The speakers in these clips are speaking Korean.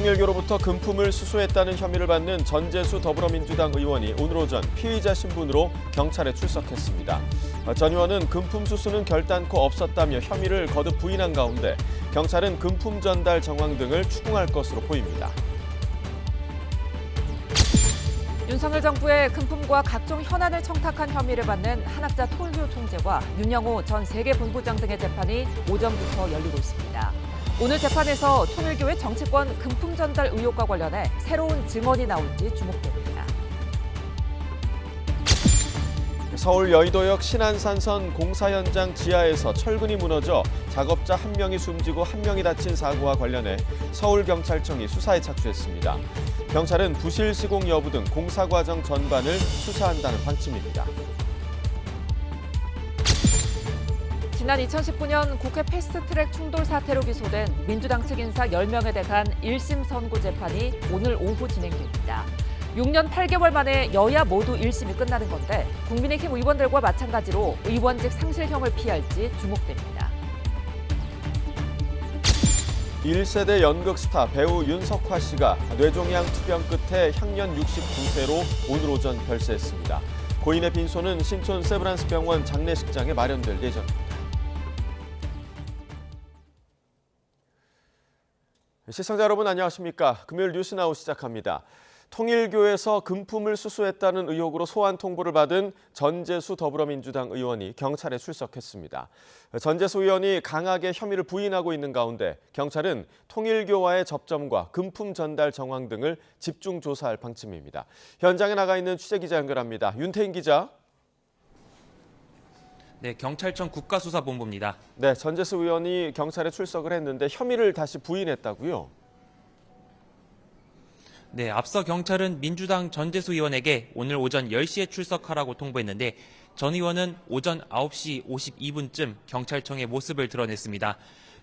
통일교로부터 금품을 수수했다는 혐의를 받는 전재수 더불어민주당 의원이 오늘 오전 피의자 신분으로 경찰에 출석했습니다. 전 의원은 금품 수수는 결단코 없었다며 혐의를 거듭 부인한 가운데 경찰은 금품 전달 정황 등을 추궁할 것으로 보입니다. 윤석열 정부의 금품과 각종 현안을 청탁한 혐의를 받는 한학자 통일교 총재와 윤영호 전 세계본부장 등의 재판이 오전부터 열리고 있습니다. 오늘 재판에서 통일교의 정치권 금품 전달 의혹과 관련해 새로운 증언이 나올지 주목됩니다. 서울 여의도역 신안산선 공사 현장 지하에서 철근이 무너져 작업자 1명이 숨지고 1명이 다친 사고와 관련해 서울경찰청이 수사에 착수했습니다. 경찰은 부실 시공 여부 등 공사 과정 전반을 수사한다는 방침입니다. 지난 2019년 국회 패스트트랙 충돌 사태로 기소된 민주당 측 인사 10명에 대한 1심 선고 재판이 오늘 오후 진행됩니다. 6년 8개월 만에 여야 모두 1심이 끝나는 건데 국민의힘 의원들과 마찬가지로 의원직 상실형을 피할지 주목됩니다. 1세대 연극 스타 배우 윤석화 씨가 뇌종양 투병 끝에 향년 69세로 오늘 오전 별세했습니다. 고인의 빈소는 신촌 세브란스 병원 장례식장에 마련될 예정입니다. 시청자 여러분 안녕하십니까? 금요일 뉴스나우 시작합니다. 통일교에서 금품을 수수했다는 의혹으로 소환 통보를 받은 전재수 더불어민주당 의원이 경찰에 출석했습니다. 전재수 의원이 강하게 혐의를 부인하고 있는 가운데 경찰은 통일교와의 접점과 금품 전달 정황 등을 집중 조사할 방침입니다. 현장에 나가 있는 취재기자 연결합니다. 윤태인 기자. 네, 경찰청 국가수사본부입니다. 네, 전재수 의원이 경찰에 출석을 했는데 혐의를 다시 부인했다고요? 네, 앞서 경찰은 민주당 전재수 의원에게 오늘 오전 10시에 출석하라고 통보했는데 전 의원은 오전 9시 52분쯤 경찰청의 모습을 드러냈습니다.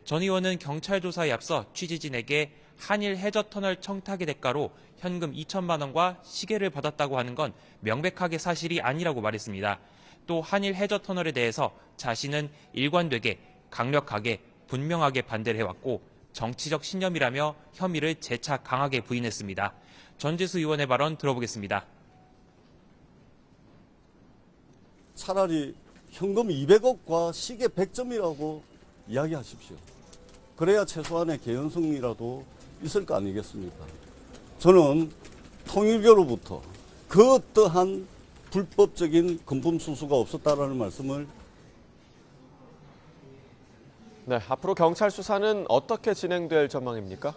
전 의원은 경찰 조사에 앞서 취재진에게 한일 해저터널 청탁의 대가로 현금 2천만 원과 시계를 받았다고 하는 건 명백하게 사실이 아니라고 말했습니다. 또 한일 해저터널에 대해서 자신은 일관되게 강력하게 분명하게 반대를 해왔고 정치적 신념이라며 혐의를 재차 강하게 부인했습니다. 전재수 의원의 발언 들어보겠습니다. 차라리 현금 200억과 시계 100점이라고 이야기하십시오. 그래야 최소한의 개연성이라도 있을 거 아니겠습니까? 저는 통일교로부터 그 어떠한 불법적인 금품 수수가 없었다라는 말씀을. 네, 앞으로 경찰 수사는 어떻게 진행될 전망입니까?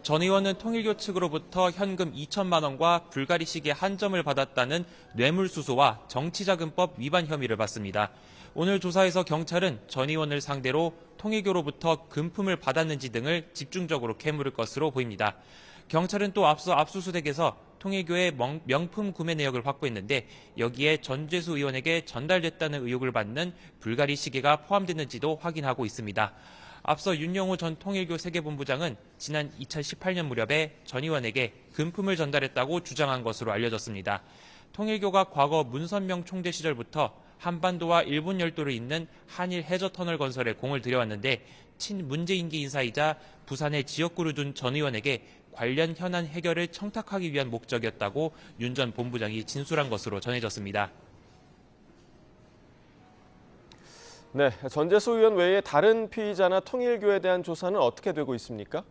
전 의원은 통일교 측으로부터 현금 2천만 원과 불가리 시계 한 점을 받았다는 뇌물수수와 정치자금법 위반 혐의를 받습니다. 오늘 조사에서 경찰은 전 의원을 상대로 통일교로부터 금품을 받았는지 등을 집중적으로 캐물을 것으로 보입니다. 경찰은 또 앞서 압수수색에서 통일교의 명품 구매 내역을 확보했는데 여기에 전재수 의원에게 전달됐다는 의혹을 받는 불가리 시계가 포함됐는지도 확인하고 있습니다. 앞서 윤영호 전 통일교 세계본부장은 지난 2018년 무렵에 전 의원에게 금품을 전달했다고 주장한 것으로 알려졌습니다. 통일교가 과거 문선명 총재 시절부터 한반도와 일본 열도를 잇는 한일 해저터널 건설에 공을 들여왔는데 친문재인계 인사이자 부산에 지역구를 둔 전 의원에게 관련 현안 해결을 청탁하기 위한 목적이었다고 윤 전 본부장이 진술한 것으로 전해졌습니다. 네, 전재수 의원 외에 다른 피의자나 통일교에 대한 조사는 어떻게 되고 있습니까?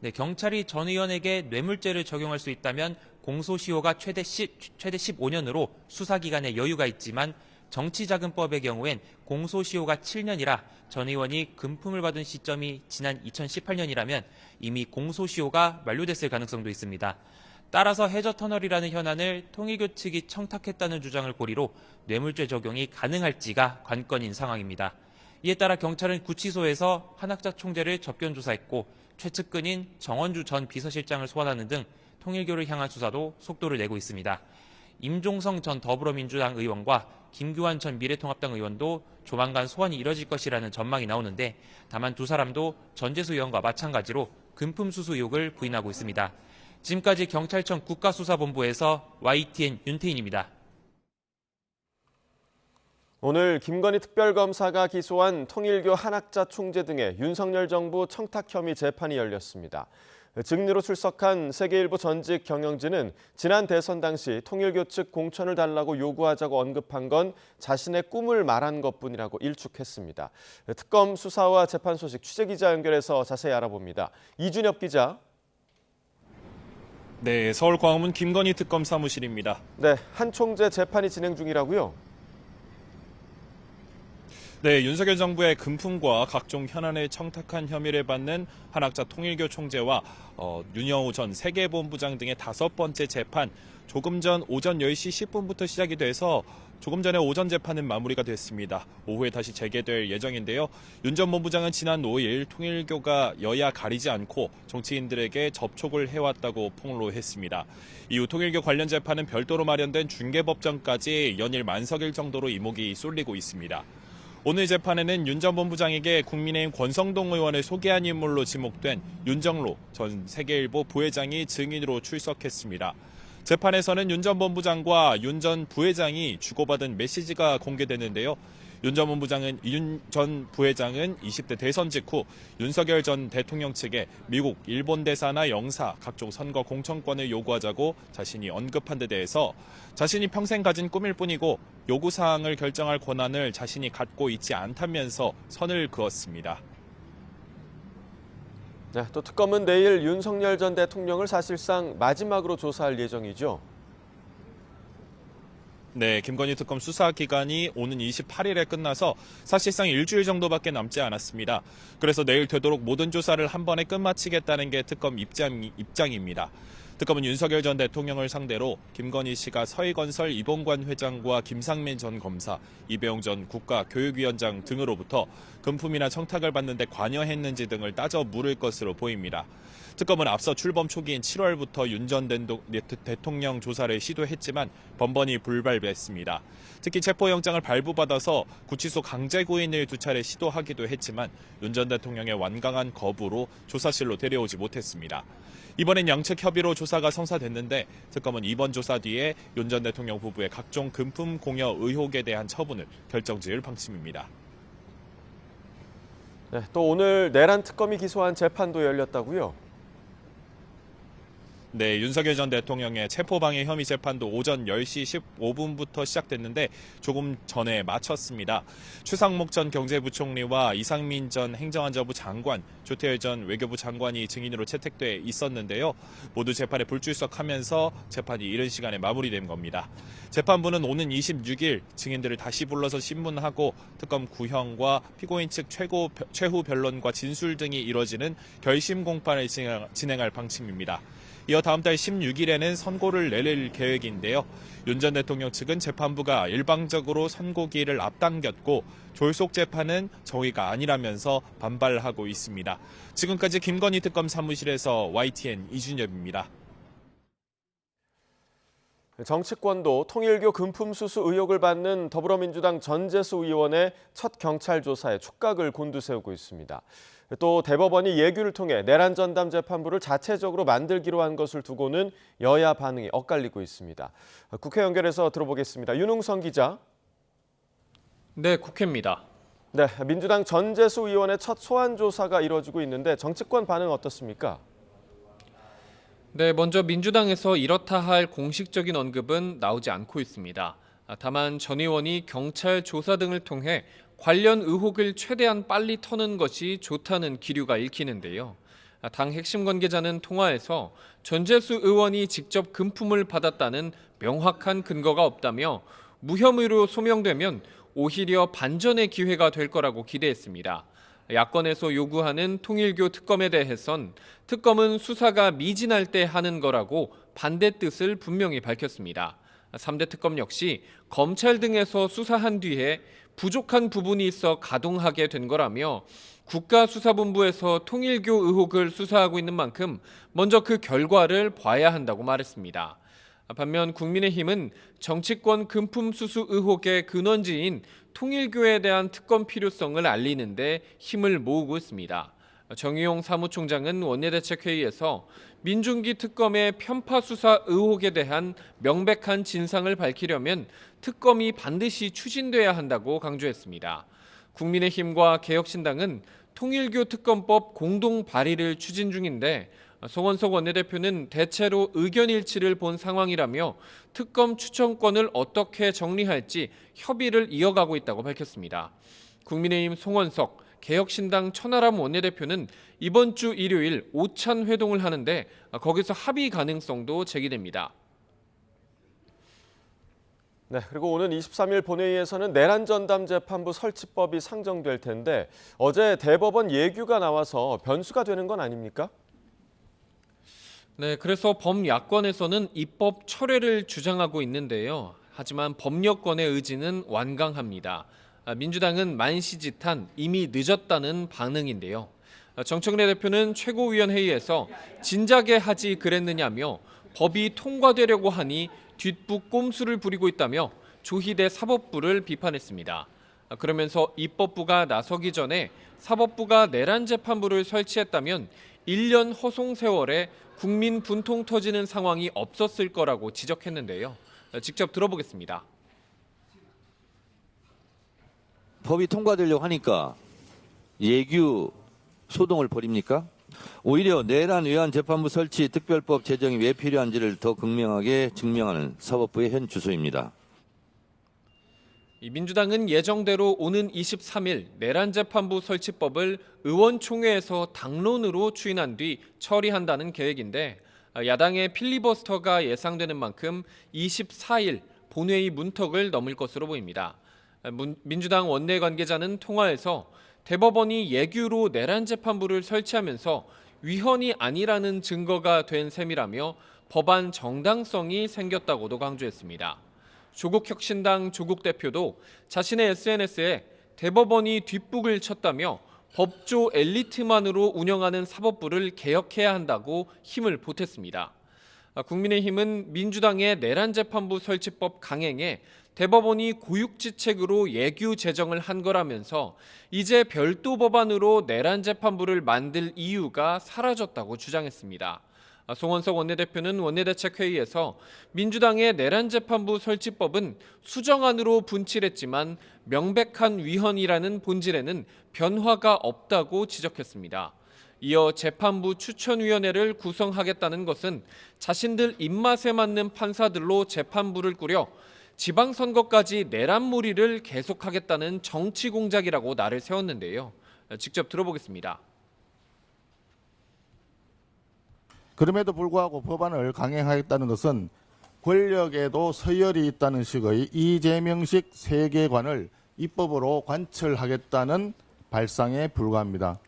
네, 경찰이 전 의원에게 뇌물죄를 적용할 수 있다면 공소시효가 최대 15년으로 수사기간에 여유가 있지만 정치자금법의 경우엔 공소시효가 7년이라 전 의원이 금품을 받은 시점이 지난 2018년이라면 이미 공소시효가 만료됐을 가능성도 있습니다. 따라서 해저터널이라는 현안을 통일교 측이 청탁했다는 주장을 고리로 뇌물죄 적용이 가능할지가 관건인 상황입니다. 이에 따라 경찰은 구치소에서 한학자 총재를 접견 조사했고 최측근인 정원주 전 비서실장을 소환하는 등 통일교를 향한 수사도 속도를 내고 있습니다. 임종성 전 더불어민주당 의원과 김규환 전 미래통합당 의원도 조만간 소환이 이뤄질 것이라는 전망이 나오는데 다만 두 사람도 전재수 의원과 마찬가지로 금품 수수 의혹을 부인하고 있습니다. 지금까지 경찰청 국가수사본부에서 YTN 윤태인입니다. 오늘 김건희 특별검사가 기소한 통일교 한학자 총재 등의 윤석열 정부 청탁 혐의 재판이 열렸습니다. 증인으로 출석한 세계일보 전직 경영진은 지난 대선 당시 통일교 측 공천을 달라고 요구하자고 언급한 건 자신의 꿈을 말한 것뿐이라고 일축했습니다. 특검 수사와 재판 소식 취재기자 연결해서 자세히 알아봅니다. 이준엽 기자. 네, 서울 광화문 김건희 특검 사무실입니다. 네, 한 총재 재판이 진행 중이라고요? 네, 윤석열 정부의 금품과 각종 현안을 청탁한 혐의를 받는 한학자 통일교 총재와 윤영호 전 세계본부장 등의 5번째 재판, 조금 전 오전 10시 10분부터 시작이 돼서 조금 전에 오전 재판은 마무리가 됐습니다. 오후에 다시 재개될 예정인데요. 윤 전 본부장은 지난 5일 통일교가 여야 가리지 않고 정치인들에게 접촉을 해왔다고 폭로했습니다. 이후 통일교 관련 재판은 별도로 마련된 중개법정까지 연일 만석일 정도로 이목이 쏠리고 있습니다. 오늘 재판에는 윤 전 본부장에게 국민의힘 권성동 의원을 소개한 인물로 지목된 윤정로 전 세계일보 부회장이 증인으로 출석했습니다. 재판에서는 윤 전 본부장과 윤 전 부회장이 주고받은 메시지가 공개됐는데요. 윤 전 부회장은 20대 대선 직후 윤석열 전 대통령 측에 미국, 일본 대사나 영사, 각종 선거 공천권을 요구하자고 자신이 언급한 데 대해서 자신이 평생 가진 꿈일 뿐이고 요구사항을 결정할 권한을 자신이 갖고 있지 않다면서 선을 그었습니다. 네, 또 특검은 내일 윤석열 전 대통령을 사실상 마지막으로 조사할 예정이죠. 네, 김건희 특검 수사 기간이 오는 28일에 끝나서 사실상 일주일 정도밖에 남지 않았습니다. 그래서 내일 되도록 모든 조사를 한 번에 끝마치겠다는 게 특검 입장입니다. 특검은 윤석열 전 대통령을 상대로 김건희 씨가 서희건설 이봉관 회장과 김상민 전 검사, 이배용 전 국가교육위원장 등으로부터 금품이나 청탁을 받는 데 관여했는지 등을 따져 물을 것으로 보입니다. 특검은 앞서 출범 초기인 7월부터 윤 전 대통령 조사를 시도했지만 번번이 불발했습니다. 특히 체포영장을 발부받아서 구치소 강제구인을 2차례 시도하기도 했지만 윤 전 대통령의 완강한 거부로 조사실로 데려오지 못했습니다. 이번엔 양측 협의로 조사가 성사됐는데 특검은 이번 조사 뒤에 윤 전 대통령 부부의 각종 금품 공여 의혹에 대한 처분을 결정지을 방침입니다. 네, 또 오늘 내란 특검이 기소한 재판도 열렸다고요? 네, 윤석열 전 대통령의 체포방해 혐의 재판도 오전 10시 15분부터 시작됐는데 조금 전에 마쳤습니다. 최상목 전 경제부총리와 이상민 전 행정안전부 장관, 조태열 전 외교부 장관이 증인으로 채택돼 있었는데요. 모두 재판에 불출석하면서 재판이 이른 시간에 마무리된 겁니다. 재판부는 오는 26일 증인들을 다시 불러서 신문하고 특검 구형과 피고인 측 최후 변론과 진술 등이 이뤄지는 결심 공판을 진행할 방침입니다. 이어 다음 달 16일에는 선고를 내릴 계획인데요. 윤 전 대통령 측은 재판부가 일방적으로 선고기일을 앞당겼고 졸속 재판은 정의가 아니라면서 반발하고 있습니다. 지금까지 김건희 특검 사무실에서 YTN 이준엽입니다. 정치권도 통일교 금품 수수 의혹을 받는 더불어민주당 전재수 의원의 첫 경찰 조사에 촉각을 곤두세우고 있습니다. 또 대법원이 예규를 통해 내란 전담 재판부를 자체적으로 만들기로 한 것을 두고는 여야 반응이 엇갈리고 있습니다. 국회 연결해서 들어보겠습니다. 윤웅성 기자. 네, 국회입니다. 네, 민주당 전재수 의원의 첫 소환 조사가 이루어지고 있는데 정치권 반응 어떻습니까? 네, 먼저 민주당에서 이렇다 할 공식적인 언급은 나오지 않고 있습니다. 다만 전 의원이 경찰 조사 등을 통해 관련 의혹을 최대한 빨리 터는 것이 좋다는 기류가 읽히는데요. 당 핵심 관계자는 통화에서 전재수 의원이 직접 금품을 받았다는 명확한 근거가 없다며 무혐의로 소명되면 오히려 반전의 기회가 될 거라고 기대했습니다. 야권에서 요구하는 통일교 특검에 대해선 특검은 수사가 미진할 때 하는 거라고 반대 뜻을 분명히 밝혔습니다. 3대 특검 역시 검찰 등에서 수사한 뒤에 부족한 부분이 있어 가동하게 된 거라며 국가수사본부에서 통일교 의혹을 수사하고 있는 만큼 먼저 그 결과를 봐야 한다고 말했습니다. 반면 국민의힘은 정치권 금품 수수 의혹의 근원지인 통일교에 대한 특검 필요성을 알리는데 힘을 모으고 있습니다. 정의용 사무총장은 원내대책회의에서 민중기 특검의 편파 수사 의혹에 대한 명백한 진상을 밝히려면 특검이 반드시 추진돼야 한다고 강조했습니다. 국민의힘과 개혁신당은 통일교 특검법 공동 발의를 추진 중인데 송원석 원내대표는 대체로 의견 일치를 본 상황이라며 특검 추천권을 어떻게 정리할지 협의를 이어가고 있다고 밝혔습니다. 국민의힘 송원석, 개혁신당 천하람 원내대표는 이번 주 일요일 오찬 회동을 하는데 거기서 합의 가능성도 제기됩니다. 네, 그리고 오는 23일 본회의에서는 내란 전담 재판부 설치법이 상정될 텐데 어제 대법원 예규가 나와서 변수가 되는 건 아닙니까? 네, 그래서 범야권에서는 입법 철회를 주장하고 있는데요. 하지만 법여권의 의지는 완강합니다. 민주당은 만시지탄 이미 늦었다는 반응인데요. 정청래 대표는 최고위원회의에서 진작에 하지 그랬느냐며 법이 통과되려고 하니 뒷북 꼼수를 부리고 있다며 조희대 사법부를 비판했습니다. 그러면서 입법부가 나서기 전에 사법부가 내란재판부를 설치했다면 1년 허송 세월에 국민 분통 터지는 상황이 없었을 거라고 지적했는데요. 직접 들어보겠습니다. 법이 통과되려고 하니까 예규 소동을 벌입니까? 오히려 내란 외환 재판부 설치 특별법 제정이 왜 필요한지를 더 극명하게 증명하는 사법부의 현 주소입니다. 민주당은 예정대로 오는 23일 내란재판부 설치법을 의원총회에서 당론으로 추인한 뒤 처리한다는 계획인데 야당의 필리버스터가 예상되는 만큼 24일 본회의 문턱을 넘을 것으로 보입니다. 민주당 원내 관계자는 통화에서 대법원이 예규로 내란재판부를 설치하면서 위헌이 아니라는 증거가 된 셈이라며 법안 정당성이 생겼다고도 강조했습니다. 조국혁신당 조국 대표도 자신의 SNS에 대법원이 뒷북을 쳤다며 법조 엘리트만으로 운영하는 사법부를 개혁해야 한다고 힘을 보탰습니다. 국민의힘은 민주당의 내란재판부 설치법 강행에 대법원이 고육지책으로 예규 제정을 한 거라면서 이제 별도 법안으로 내란재판부를 만들 이유가 사라졌다고 주장했습니다. 송원석 원내대표는 원내대책회의에서 민주당의 내란재판부 설치법은 수정안으로 분칠했지만 명백한 위헌이라는 본질에는 변화가 없다고 지적했습니다. 이어 재판부 추천위원회를 구성하겠다는 것은 자신들 입맛에 맞는 판사들로 재판부를 꾸려 지방선거까지 내란몰이를 계속하겠다는 정치 공작이라고 날을 세웠는데요. 직접 들어보겠습니다. 그럼에도 불구하고 법안을 강행하겠다는 것은 권력에도 서열이 있다는 식의 이재명식 세계관을 입법으로 관철하겠다는 발상에 불과합니다.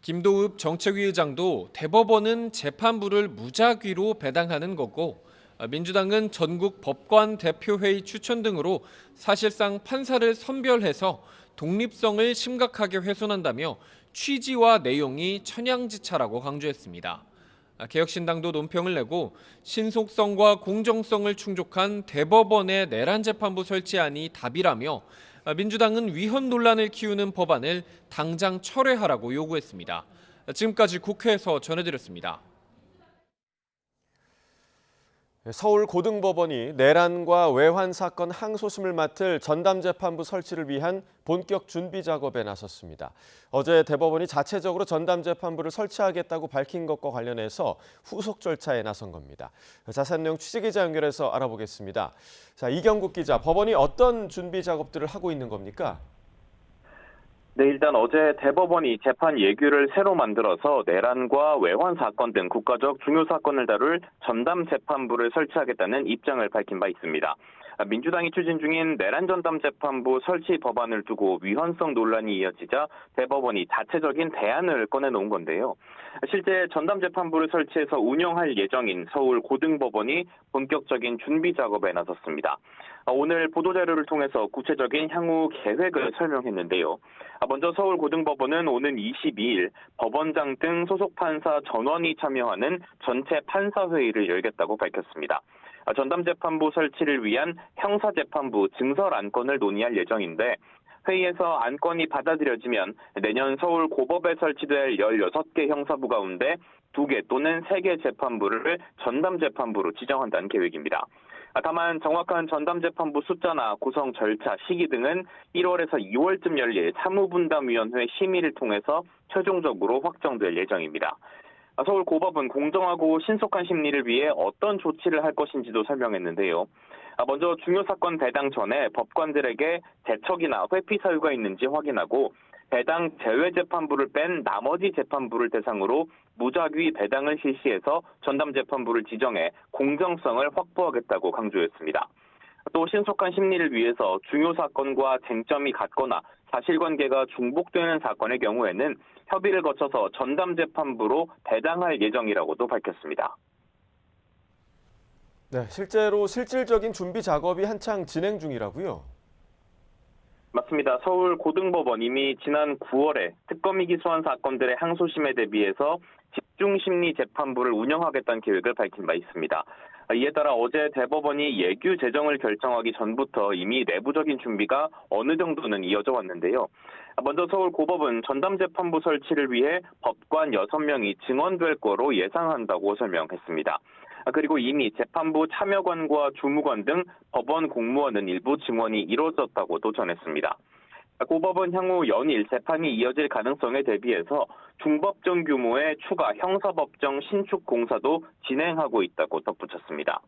김도읍 정책위 의장도 대법원은 재판부를 무작위로 배당하는 거고 민주당은 전국 법관 대표회의 추천 등으로 사실상 판사를 선별해서 독립성을 심각하게 훼손한다며 취지와 내용이 천양지차라고 강조했습니다. 개혁신당도 논평을 내고 신속성과 공정성을 충족한 대법원의 내란재판부 설치안이 답이라며 민주당은 위헌 논란을 키우는 법안을 당장 철회하라고 요구했습니다. 지금까지 국회에서 전해드렸습니다. 서울고등법원이 내란과 외환 사건 항소심을 맡을 전담재판부 설치를 위한 본격 준비 작업에 나섰습니다. 어제 대법원이 자체적으로 전담재판부를 설치하겠다고 밝힌 것과 관련해서 후속 절차에 나선 겁니다. 자세한 내용 취재기자 연결해서 알아보겠습니다. 자, 이경국 기자, 법원이 어떤 준비 작업들을 하고 있는 겁니까? 네, 일단 어제 대법원이 재판 예규를 새로 만들어서 내란과 외환 사건 등 국가적 중요 사건을 다룰 전담 재판부를 설치하겠다는 입장을 밝힌 바 있습니다. 민주당이 추진 중인 내란 전담 재판부 설치 법안을 두고 위헌성 논란이 이어지자 대법원이 자체적인 대안을 꺼내놓은 건데요. 실제 전담 재판부를 설치해서 운영할 예정인 서울 고등법원이 본격적인 준비 작업에 나섰습니다. 오늘 보도자료를 통해서 구체적인 향후 계획을 설명했는데요. 먼저 서울 고등법원은 오는 22일 법원장 등 소속 판사 전원이 참여하는 전체 판사회의를 열겠다고 밝혔습니다. 전담재판부 설치를 위한 형사재판부 증설 안건을 논의할 예정인데 회의에서 안건이 받아들여지면 내년 서울 고법에 설치될 16개 형사부 가운데 2개 또는 3개 재판부를 전담재판부로 지정한다는 계획입니다. 다만 정확한 전담재판부 숫자나 구성 절차, 시기 등은 1월에서 2월쯤 열릴 사무분담위원회 심의를 통해서 최종적으로 확정될 예정입니다. 서울고법은 공정하고 신속한 심리를 위해 어떤 조치를 할 것인지도 설명했는데요. 먼저 중요 사건 배당 전에 법관들에게 제척이나 회피 사유가 있는지 확인하고 배당 제외 재판부를 뺀 나머지 재판부를 대상으로 무작위 배당을 실시해서 전담재판부를 지정해 공정성을 확보하겠다고 강조했습니다. 또 신속한 심리를 위해서 중요 사건과 쟁점이 같거나 사실관계가 중복되는 사건의 경우에는 협의를 거쳐서 전담재판부로 배당할 예정이라고도 밝혔습니다. 네, 실제로 실질적인 준비 작업이 한창 진행 중이라고요? 맞습니다. 서울 고등법원 이미 지난 9월에 특검이 기소한 사건들의 항소심에 대비해서 집중심리 재판부를 운영하겠다는 계획을 밝힌 바 있습니다. 이에 따라 어제 대법원이 예규 제정을 결정하기 전부터 이미 내부적인 준비가 어느 정도는 이어져 왔는데요. 먼저 서울고법은 전담재판부 설치를 위해 법관 6명이 증원될 거로 예상한다고 설명했습니다. 그리고 이미 재판부 참여관과 주무관 등 법원 공무원은 일부 증원이 이루어졌다고도 전했습니다. 고법은 향후 연일 재판이 이어질 가능성에 대비해서 중법정 규모의 추가 형사법정 신축 공사도 진행하고 있다고 덧붙였습니다.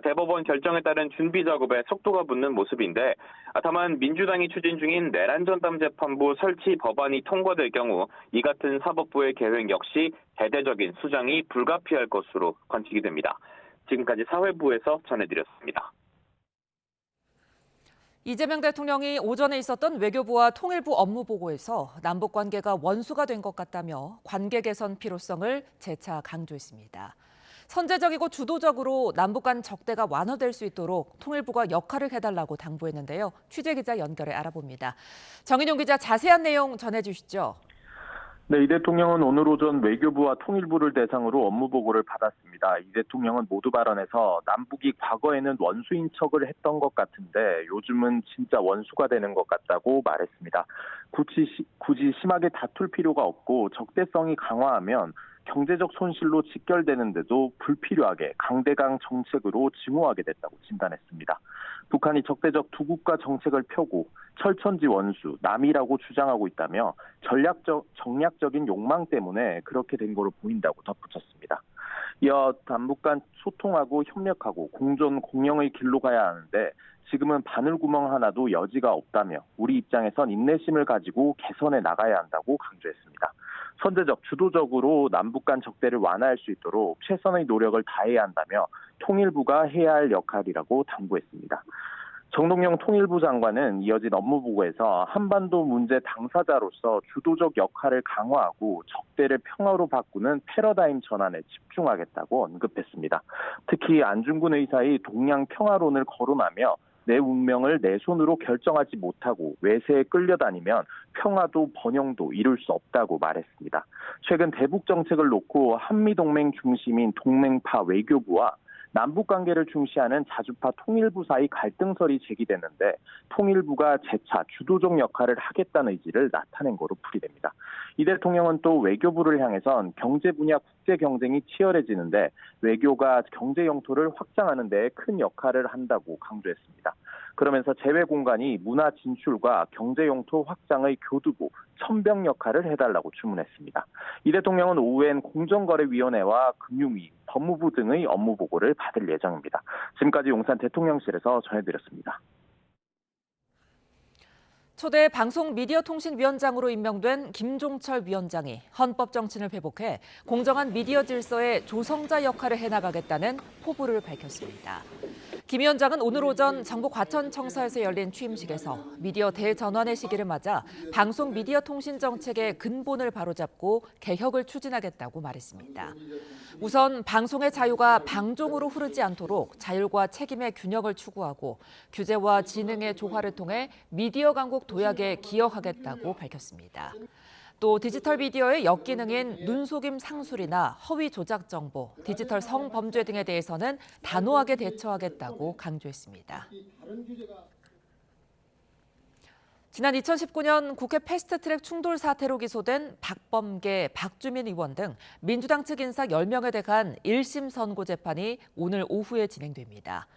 대법원 결정에 따른 준비 작업에 속도가 붙는 모습인데 다만 민주당이 추진 중인 내란 전담재판부 설치 법안이 통과될 경우 이 같은 사법부의 계획 역시 대대적인 수정이 불가피할 것으로 관측이 됩니다. 지금까지 사회부에서 전해드렸습니다. 이재명 대통령이 오전에 있었던 외교부와 통일부 업무보고에서 남북관계가 원수가 된 것 같다며 관계 개선 필요성을 재차 강조했습니다. 선제적이고 주도적으로 남북 간 적대가 완화될 수 있도록 통일부가 역할을 해달라고 당부했는데요. 취재기자 연결해 알아봅니다. 정인용 기자 자세한 내용 전해주시죠. 네, 이 대통령은 오늘 오전 외교부와 통일부를 대상으로 업무보고를 받았습니다. 이 대통령은 모두 발언에서 남북이 과거에는 원수인 척을 했던 것 같은데 요즘은 진짜 원수가 되는 것 같다고 말했습니다. 굳이 심하게 다툴 필요가 없고 적대성이 강화하면 경제적 손실로 직결되는데도 불필요하게 강대강 정책으로 증오하게 됐다고 진단했습니다. 북한이 적대적 두 국가 정책을 펴고 철천지 원수, 남이라고 주장하고 있다며 정략적인 욕망 때문에 그렇게 된 거로 보인다고 덧붙였습니다. 이어 남북 간 소통하고 협력하고 공존 공영의 길로 가야 하는데 지금은 바늘구멍 하나도 여지가 없다며 우리 입장에선 인내심을 가지고 개선해 나가야 한다고 강조했습니다. 선제적, 주도적으로 남북 간 적대를 완화할 수 있도록 최선의 노력을 다해야 한다며 통일부가 해야 할 역할이라고 당부했습니다. 정동영 통일부 장관은 이어진 업무보고에서 한반도 문제 당사자로서 주도적 역할을 강화하고 적대를 평화로 바꾸는 패러다임 전환에 집중하겠다고 언급했습니다. 특히 안중근 의사의 동양 평화론을 거론하며 내 운명을 내 손으로 결정하지 못하고 외세에 끌려다니면 평화도 번영도 이룰 수 없다고 말했습니다. 최근 대북 정책을 놓고 한미동맹 중심인 동맹파 외교부와 남북관계를 중시하는 자주파 통일부 사이 갈등설이 제기됐는데 통일부가 재차 주도적 역할을 하겠다는 의지를 나타낸 거로 풀이됩니다. 이 대통령은 또 외교부를 향해선 경제 분야 국제 경쟁이 치열해지는데 외교가 경제 영토를 확장하는 데 큰 역할을 한다고 강조했습니다. 그러면서 재외 공간이 문화 진출과 경제 영토 확장의 교두보, 천병 역할을 해달라고 주문했습니다. 이 대통령은 오후엔 공정거래위원회와 금융위, 법무부 등의 업무 보고를 받을 예정입니다. 지금까지 용산 대통령실에서 전해드렸습니다. 초대 방송미디어통신위원장으로 임명된 김종철 위원장이 헌법 정신을 회복해 공정한 미디어 질서의 조성자 역할을 해나가겠다는 포부를 밝혔습니다. 김 위원장은 오늘 오전 정부 과천청사에서 열린 취임식에서 미디어 대전환의 시기를 맞아 방송 미디어 통신 정책의 근본을 바로잡고 개혁을 추진하겠다고 말했습니다. 우선 방송의 자유가 방종으로 흐르지 않도록 자율과 책임의 균형을 추구하고 규제와 지능의 조화를 통해 미디어 강국 도약에 기여하겠다고 밝혔습니다. 또 디지털 미디어의 역기능인 눈속임 상술이나 허위 조작 정보, 디지털 성범죄 등에 대해서는 단호하게 대처하겠다고 강조했습니다. 지난 2019년 국회 패스트트랙 충돌 사태로 기소된 박범계, 박주민 의원 등 민주당 측 인사 10명에 대한 1심 선고 재판이 오늘 오후에 진행됩니다.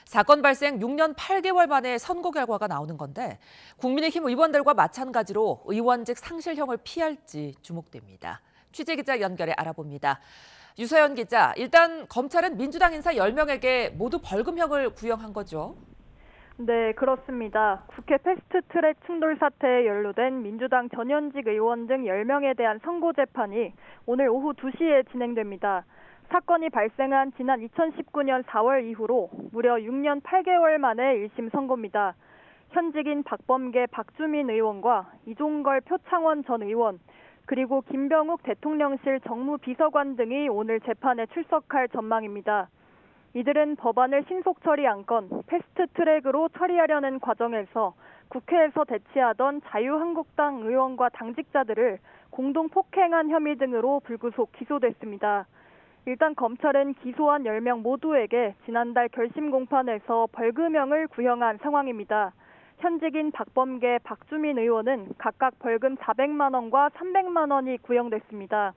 사건 발생 6년 8개월 만에 선고 결과가 나오는 건데 국민의힘 의원들과 마찬가지로 의원직 상실형을 피할지 주목됩니다. 취재기자 연결해 알아봅니다. 유서연 기자, 일단 검찰은 민주당 인사 10명에게 모두 벌금형을 구형한 거죠? 네, 그렇습니다. 국회 패스트트랙 충돌 사태에 연루된 민주당 전현직 의원 등 10명에 대한 선고 재판이 오늘 오후 2시에 진행됩니다. 사건이 발생한 지난 2019년 4월 이후로 무려 6년 8개월 만에 1심 선고입니다. 현직인 박범계, 박주민 의원과 이종걸 표창원 전 의원, 그리고 김병욱 대통령실 정무비서관 등이 오늘 재판에 출석할 전망입니다. 이들은 법안을 신속 처리 안건 패스트트랙으로 처리하려는 과정에서 국회에서 대치하던 자유한국당 의원과 당직자들을 공동 폭행한 혐의 등으로 불구속 기소됐습니다. 일단 검찰은 기소한 10명 모두에게 지난달 결심 공판에서 벌금형을 구형한 상황입니다. 현직인 박범계, 박주민 의원은 각각 벌금 400만 원과 300만 원이 구형됐습니다.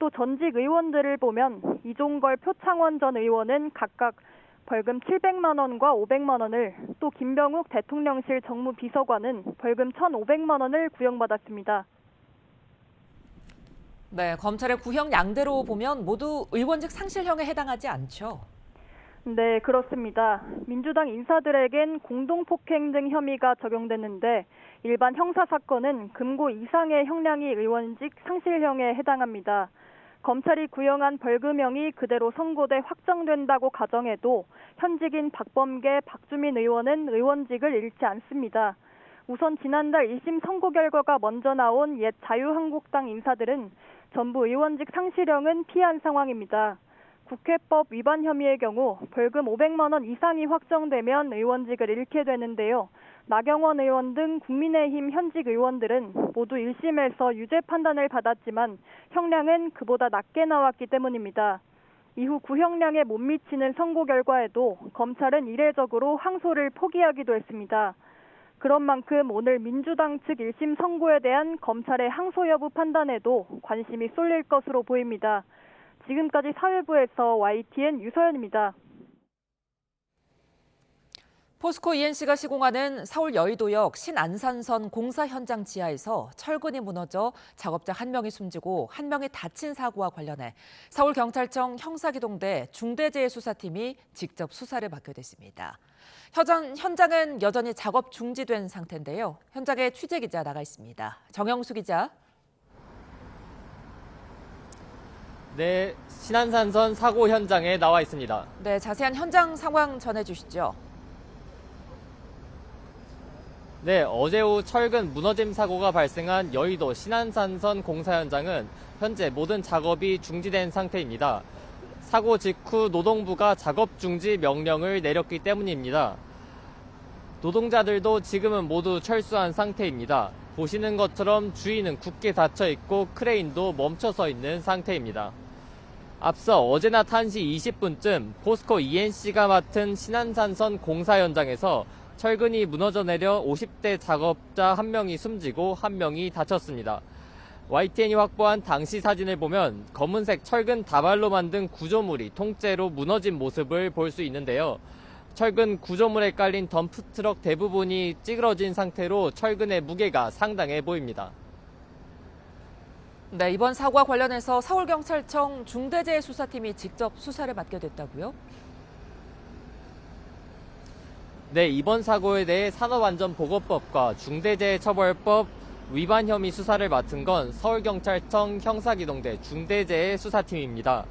또 전직 의원들을 보면 이종걸 표창원 전 의원은 각각 벌금 700만 원과 500만 원을, 또 김병욱 대통령실 정무비서관은 벌금 1,500만 원을 구형받았습니다. 네, 검찰의 구형 양대로 보면 모두 의원직 상실형에 해당하지 않죠? 네, 그렇습니다. 민주당 인사들에겐 공동폭행 등 혐의가 적용됐는데 일반 형사사건은 금고 이상의 형량이 의원직 상실형에 해당합니다. 검찰이 구형한 벌금형이 그대로 선고돼 확정된다고 가정해도 현직인 박범계, 박주민 의원은 의원직을 잃지 않습니다. 우선 지난달 1심 선고 결과가 먼저 나온 옛 자유한국당 인사들은 전부 의원직 상실형은 피한 상황입니다. 국회법 위반 혐의의 경우 벌금 500만 원 이상이 확정되면 의원직을 잃게 되는데요. 나경원 의원 등 국민의힘 현직 의원들은 모두 1심에서 유죄 판단을 받았지만 형량은 그보다 낮게 나왔기 때문입니다. 이후 구형량에 못 미치는 선고 결과에도 검찰은 이례적으로 항소를 포기하기도 했습니다. 그런 만큼 오늘 민주당 측 1심 선고에 대한 검찰의 항소 여부 판단에도 관심이 쏠릴 것으로 보입니다. 지금까지 사회부에서 YTN 유서연입니다. 포스코 ENC가 시공하는 서울 여의도역 신안산선 공사 현장 지하에서 철근이 무너져 작업자 1명이 숨지고 1명이 다친 사고와 관련해 서울경찰청 형사기동대 중대재해수사팀이 직접 수사를 맡게 됐습니다. 현장은 여전히 작업 중지된 상태인데요. 현장에 취재기자 나가 있습니다. 정영수 기자. 네, 신안산선 사고 현장에 나와 있습니다. 네, 자세한 현장 상황 전해주시죠. 네, 어제 오후 철근 무너짐 사고가 발생한 여의도 신안산선 공사 현장은 현재 모든 작업이 중지된 상태입니다. 사고 직후 노동부가 작업 중지 명령을 내렸기 때문입니다. 노동자들도 지금은 모두 철수한 상태입니다. 보시는 것처럼 주위는 굳게 닫혀 있고 크레인도 멈춰서 있는 상태입니다. 앞서 어제 낮 1시 20분쯤 포스코 ENC가 맡은 신안산선 공사 현장에서 철근이 무너져 내려 50대 작업자 1명이 숨지고 1명이 다쳤습니다. YTN이 확보한 당시 사진을 보면 검은색 철근 다발로 만든 구조물이 통째로 무너진 모습을 볼 수 있는데요. 철근 구조물에 깔린 덤프트럭 대부분이 찌그러진 상태로 철근의 무게가 상당해 보입니다. 네, 이번 사고와 관련해서 서울경찰청 중대재해수사팀이 직접 수사를 맡게 됐다고요? 네, 이번 사고에 대해 산업안전보건법과 중대재해처벌법 위반 혐의 수사를 맡은 건 서울경찰청 형사기동대 중대재해수사팀입니다.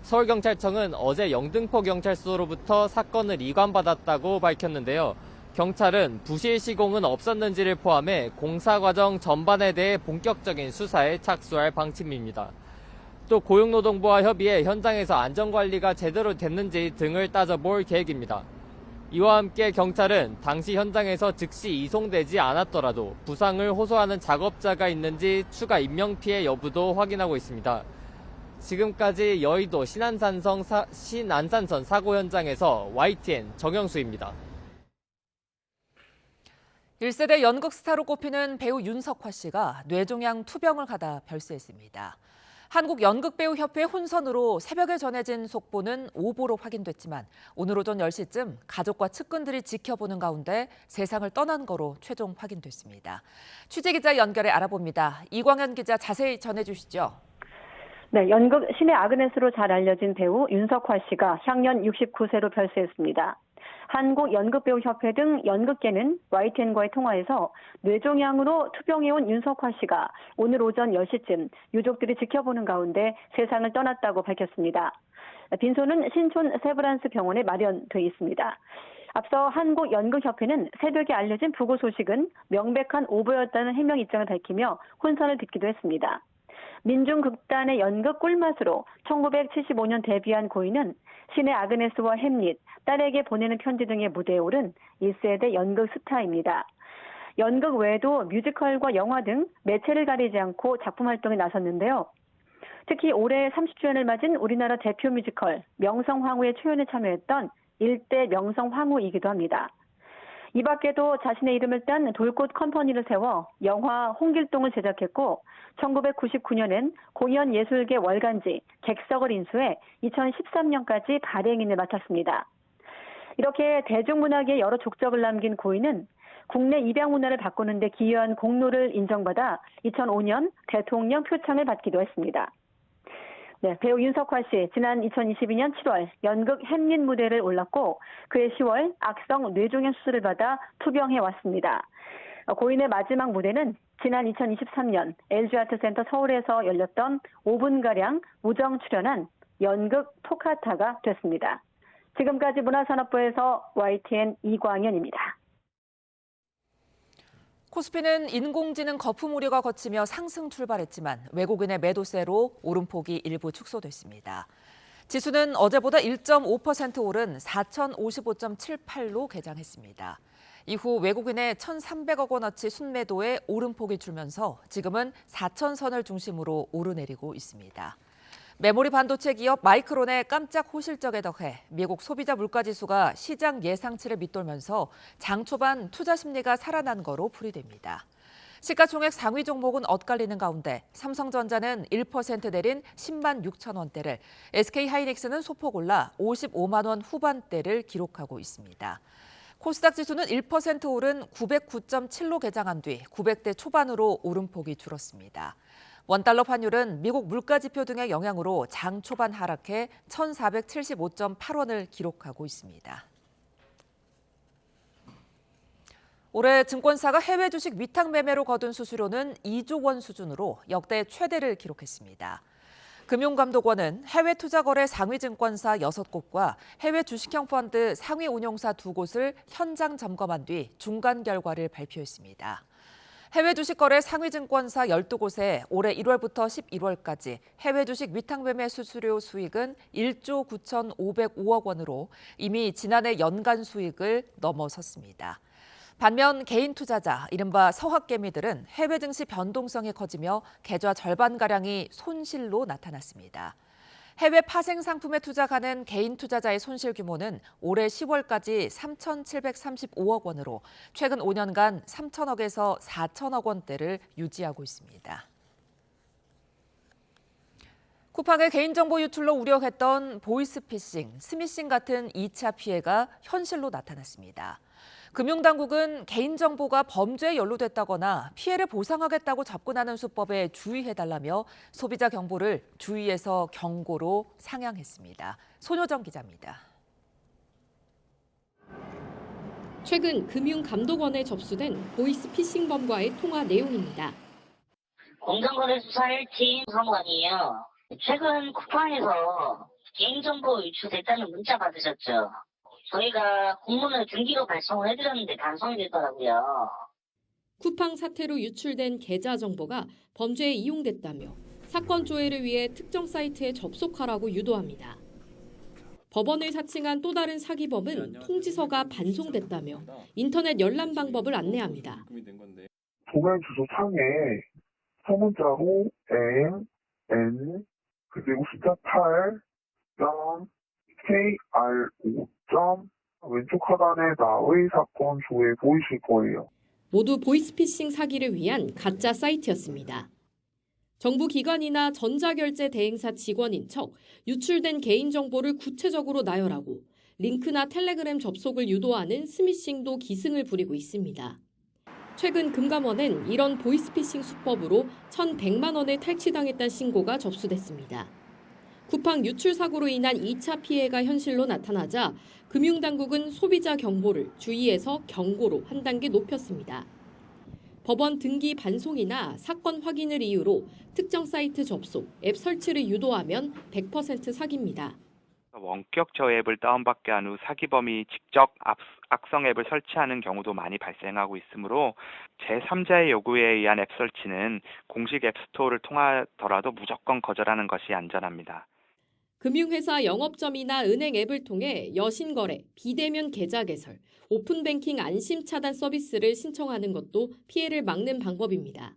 서울경찰청은 어제 영등포경찰서로부터 사건을 이관받았다고 밝혔는데요. 경찰은 부실 시공은 없었는지를 포함해 공사 과정 전반에 대해 본격적인 수사에 착수할 방침입니다. 또 고용노동부와 협의해 현장에서 안전관리가 제대로 됐는지 등을 따져볼 계획입니다. 이와 함께 경찰은 당시 현장에서 즉시 이송되지 않았더라도 부상을 호소하는 작업자가 있는지 추가 인명피해 여부도 확인하고 있습니다. 지금까지 여의도 신안산선 사고 현장에서 YTN 정영수입니다. 1세대 연극 스타로 꼽히는 배우 윤석화 씨가 뇌종양 투병을 하다 별세했습니다. 한국연극배우협회 혼선으로 새벽에 전해진 속보는 오보로 확인됐지만 오늘 오전 10시쯤 가족과 측근들이 지켜보는 가운데 세상을 떠난 거로 최종 확인됐습니다. 취재기자 연결해 알아봅니다. 이광현 기자 자세히 전해주시죠. 네, 연극 신의 아그네스로 잘 알려진 배우 윤석화 씨가 향년 69세로 별세했습니다. 한국연극배우협회 등 연극계는 YTN과의 통화에서 뇌종양으로 투병해온 윤석화 씨가 오늘 오전 10시쯤 유족들이 지켜보는 가운데 세상을 떠났다고 밝혔습니다. 빈소는 신촌 세브란스 병원에 마련돼 있습니다. 앞서 한국연극협회는 새벽에 알려진 부고 소식은 명백한 오보였다는 해명 입장을 밝히며 혼선을 빚기도 했습니다. 민중극단의 연극 꿀맛으로 1975년 데뷔한 고인은 신의 아그네스와 햄릿, 딸에게 보내는 편지 등의 무대에 오른 1세대 연극 스타입니다. 연극 외에도 뮤지컬과 영화 등 매체를 가리지 않고 작품 활동에 나섰는데요. 특히 올해 30주년을 맞은 우리나라 대표 뮤지컬 명성황후의 초연에 참여했던 일대 명성황후이기도 합니다. 이 밖에도 자신의 이름을 딴 돌꽃 컴퍼니를 세워 영화 홍길동을 제작했고 1999년엔 공연예술계 월간지 객석을 인수해 2013년까지 발행인을 맡았습니다. 이렇게 대중문화계에 여러 족적을 남긴 고인은 국내 입양 문화를 바꾸는 데 기여한 공로를 인정받아 2005년 대통령 표창을 받기도 했습니다. 네, 배우 윤석화 씨, 지난 2022년 7월 연극 햄릿 무대를 올랐고 그해 10월 악성 뇌종양 수술을 받아 투병해 왔습니다. 고인의 마지막 무대는 지난 2023년 LG아트센터 서울에서 열렸던 5분가량 우정 출연한 연극 토카타가 됐습니다. 지금까지 문화산업부에서 YTN 이광현입니다. 코스피는 인공지능 거품 우려가 거치며 상승 출발했지만 외국인의 매도세로 오름폭이 일부 축소됐습니다. 지수는 어제보다 1.5% 오른 4,055.78로 개장했습니다. 이후 외국인의 1,300억 원어치 순매도에 오름폭이 줄면서 지금은 4,000선을 중심으로 오르내리고 있습니다. 메모리 반도체 기업 마이크론의 깜짝 호실적에 더해 미국 소비자 물가지수가 시장 예상치를 밑돌면서 장 초반 투자 심리가 살아난 거로 풀이됩니다. 시가총액 상위 종목은 엇갈리는 가운데 삼성전자는 1% 내린 10만 6천 원대를, SK하이닉스는 소폭 올라 55만 원 후반대를 기록하고 있습니다. 코스닥 지수는 1% 오른 909.7로 개장한 뒤 900대 초반으로 오름폭이 줄었습니다. 원달러 환율은 미국 물가지표 등의 영향으로 장 초반 하락해 1,475.8원을 기록하고 있습니다. 올해 증권사가 해외 주식 위탁 매매로 거둔 수수료는 2조 원 수준으로 역대 최대를 기록했습니다. 금융감독원은 해외 투자거래 상위 증권사 6곳과 해외 주식형 펀드 상위 운용사 2곳을 현장 점검한 뒤 중간 결과를 발표했습니다. 해외 주식 거래 상위 증권사 12곳에 올해 1월부터 11월까지 해외 주식 위탁 매매 수수료 수익은 1조 9,505억 원으로 이미 지난해 연간 수익을 넘어섰습니다. 반면 개인 투자자, 이른바 서학개미들은 해외 증시 변동성이 커지며 계좌 절반가량이 손실로 나타났습니다. 해외 파생 상품에 투자하는 개인 투자자의 손실 규모는 올해 10월까지 3,735억 원으로 최근 5년간 3천억에서 4천억 원대를 유지하고 있습니다. 쿠팡의 개인정보 유출로 우려했던 보이스피싱, 스미싱 같은 2차 피해가 현실로 나타났습니다. 금융당국은 개인정보가 범죄에 연루됐다거나 피해를 보상하겠다고 접근하는 수법에 주의해달라며 소비자 경보를 주의에서 경고로 상향했습니다. 손효정 기자입니다. 최근 금융감독원에 접수된 보이스피싱범과의 통화 내용입니다. 공정거래수사팀 사무관이에요. 최근 쿠팡에서 개인정보 유출됐다는 문자 받으셨죠? 저희가 공문을 등기로 발송을 해드렸는데 반송이 됐더라고요. 쿠팡 사태로 유출된 계좌 정보가 범죄에 이용됐다며 사건 조회를 위해 특정 사이트에 접속하라고 유도합니다. 법원을 사칭한 또 다른 사기범은 통지서가 반송됐다며 인터넷 열람 방법을 안내합니다. 도면 주소 창에 소문자로 n 그리고 숫자 8.kr5. 왼쪽 하단에 나의 사건 조회 보이실 거예요. 모두 보이스피싱 사기를 위한 가짜 사이트였습니다. 정부 기관이나 전자결제 대행사 직원인 척 유출된 개인정보를 구체적으로 나열하고 링크나 텔레그램 접속을 유도하는 스미싱도 기승을 부리고 있습니다. 최근 금감원엔 이런 보이스피싱 수법으로 1,100만 원을 탈취당했다는 신고가 접수됐습니다. 쿠팡 유출 사고로 인한 2차 피해가 현실로 나타나자 금융당국은 소비자 경보를 주의에서 경고로 한 단계 높였습니다. 법원 등기 반송이나 사건 확인을 이유로 특정 사이트 접속, 앱 설치를 유도하면 100% 사기입니다. 원격 저앱을 다운받게 한 후 사기범이 직접 악성 앱을 설치하는 경우도 많이 발생하고 있으므로 제3자의 요구에 의한 앱 설치는 공식 앱스토어를 통하더라도 무조건 거절하는 것이 안전합니다. 금융회사 영업점이나 은행 앱을 통해 여신거래, 비대면 계좌 개설, 오픈뱅킹 안심 차단 서비스를 신청하는 것도 피해를 막는 방법입니다.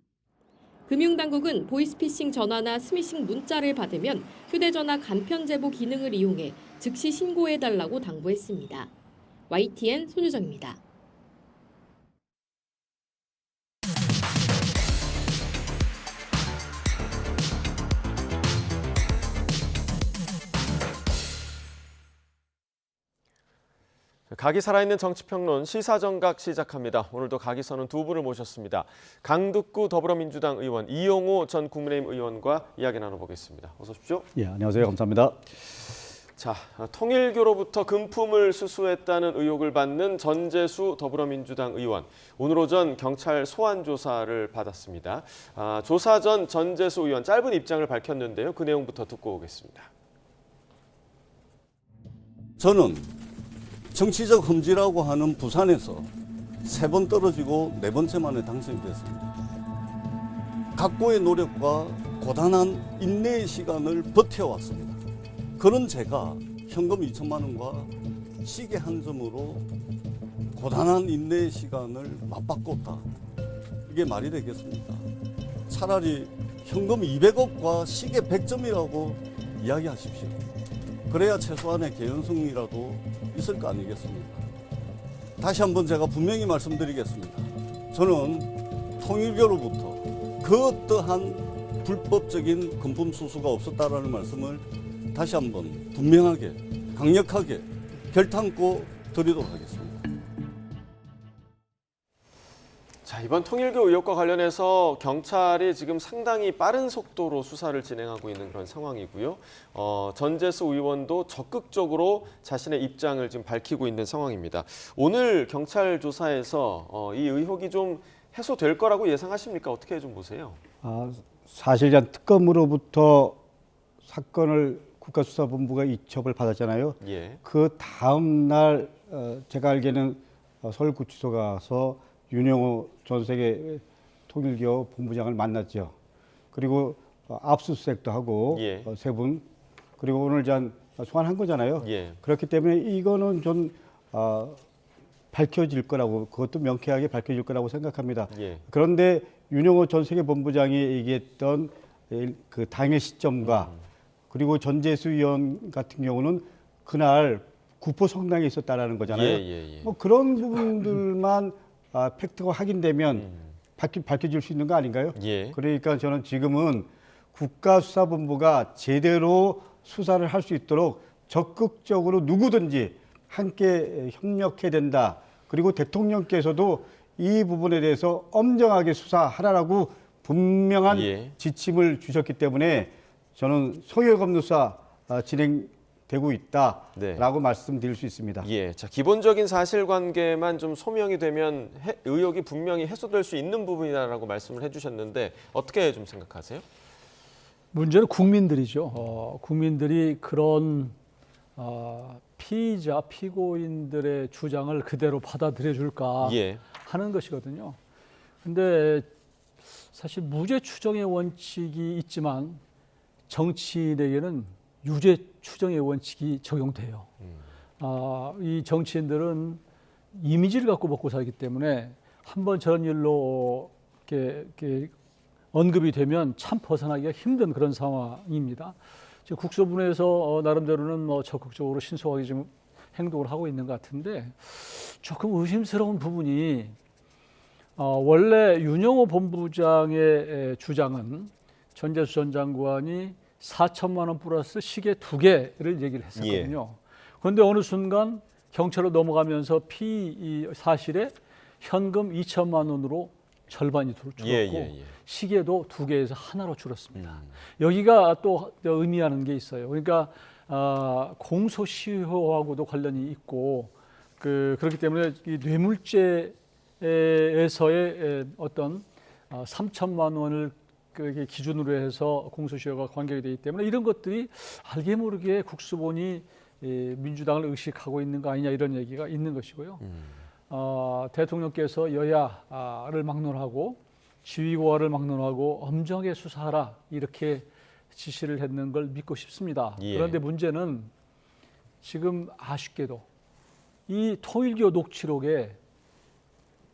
금융당국은 보이스피싱 전화나 스미싱 문자를 받으면 휴대전화 간편 제보 기능을 이용해 즉시 신고해달라고 당부했습니다. YTN 손유정입니다. 각이 살아있는 정치평론 시사정각 시작합니다. 오늘도 각이서는 두 분을 모셨습니다. 강북구 더불어민주당 의원 이용호 전 국민의힘 의원과 이야기 나눠보겠습니다. 어서 오십시오. 예, 안녕하세요. 감사합니다. 자, 통일교로부터 금품을 수수했다는 의혹을 받는 전재수 더불어민주당 의원. 오늘 오전 경찰 소환 조사를 받았습니다. 조사 전 전재수 의원 짧은 입장을 밝혔는데요. 그 내용부터 듣고 오겠습니다. 저는 정치적 흠지라고 하는 부산에서 3번 떨어지고 4번째 만에 당선이 됐습니다. 각고의 노력과 고단한 인내의 시간을 버텨왔습니다. 그런 제가 현금 2천만 원과 시계 한 점으로 고단한 인내의 시간을 맞바꿨다. 이게 말이 되겠습니까? 차라리 현금 200억과 시계 100점이라고 이야기하십시오. 그래야 최소한의 개연성이라도 있을 거 아니겠습니까? 다시 한번 제가 분명히 말씀드리겠습니다. 저는 통일교로부터 그 어떠한 불법적인 금품 수수가 없었다라는 말씀을 다시 한번 분명하게 강력하게 결탄코 드리도록 하겠습니다. 자, 이번 통일교 의혹과 관련해서 경찰이 지금 상당히 빠른 속도로 수사를 진행하고 있는 그런 상황이고요. 전재수 의원도 적극적으로 자신의 입장을 지금 밝히고 있는 상황입니다. 오늘 경찰 조사에서 이 의혹이 좀 해소될 거라고 예상하십니까? 어떻게 좀 보세요? 사실 특검으로부터 사건을 국가수사본부가 이첩을 받았잖아요. 예. 그 다음 날 제가 알기에는 서울구치소 가서 윤영호 전 세계 통일교 본부장을 만났죠. 그리고 압수수색도 하고 예. 3분 그리고 오늘 소환한 거잖아요. 예. 그렇기 때문에 이거는 좀 밝혀질 거라고 그것도 명쾌하게 밝혀질 거라고 생각합니다. 예. 그런데 윤영호 전 세계 본부장이 얘기했던 그 당일 시점과 그리고 전재수 의원 같은 경우는 그날 구포 성당에 있었다라는 거잖아요. 예. 뭐 그런 부분들만 팩트가 확인되면 밝혀질 수 있는 거 아닌가요? 예. 그러니까 저는 지금은 국가수사본부가 제대로 수사를 할 수 있도록 적극적으로 누구든지 함께 협력해야 된다. 그리고 대통령께서도 이 부분에 대해서 엄정하게 수사하라라고 분명한 예. 지침을 주셨기 때문에 저는 소역 없는 수사 진행되고 있다라고 말씀드릴 수 있습니다. 예, 자 기본적인 사실관계만 좀 소명이 되면 의혹이 분명히 해소될 수 있는 부분이다라고 말씀을 해주셨는데 어떻게 좀 생각하세요? 문제는 국민들이죠. 국민들이 그런 피의자, 피고인들의 주장을 그대로 받아들여 줄까 예. 하는 것이거든요. 근데 사실 무죄 추정의 원칙이 있지만 정치인에게는 유죄 추정의 원칙이 적용돼요. 이 정치인들은 이미지를 갖고 먹고 살기 때문에 한번 저런 일로 이렇게 언급이 되면 참 벗어나기가 힘든 그런 상황입니다. 지금 국수본에서 나름대로는 적극적으로 신속하게 좀 행동을 하고 있는 것 같은데 조금 의심스러운 부분이 원래 윤영호 본부장의 주장은 전재수 전 장관이 4천만 원 플러스 시계 2개를 얘기를 했었거든요. 그런데 어느 순간 경찰로 넘어가면서 이 사실에 현금 2천만 원으로 절반이 줄었고 시계도 2개에서 하나로 줄었습니다. 여기가 또 의미하는 게 있어요. 그러니까 공소시효하고도 관련이 있고 그렇기 때문에 이 뇌물죄에서의 어떤 3천만 원을 기준으로 해서 공소시효가 관계가 되기 때문에 이런 것들이 알게 모르게 국수본이 민주당을 의식하고 있는 거 아니냐 이런 얘기가 있는 것이고요. 대통령께서 여야를 막론하고 지휘고하를 막론하고 엄정하게 수사하라 이렇게 지시를 했는 걸 믿고 싶습니다. 그런데 문제는 지금 아쉽게도 이 통일교 녹취록에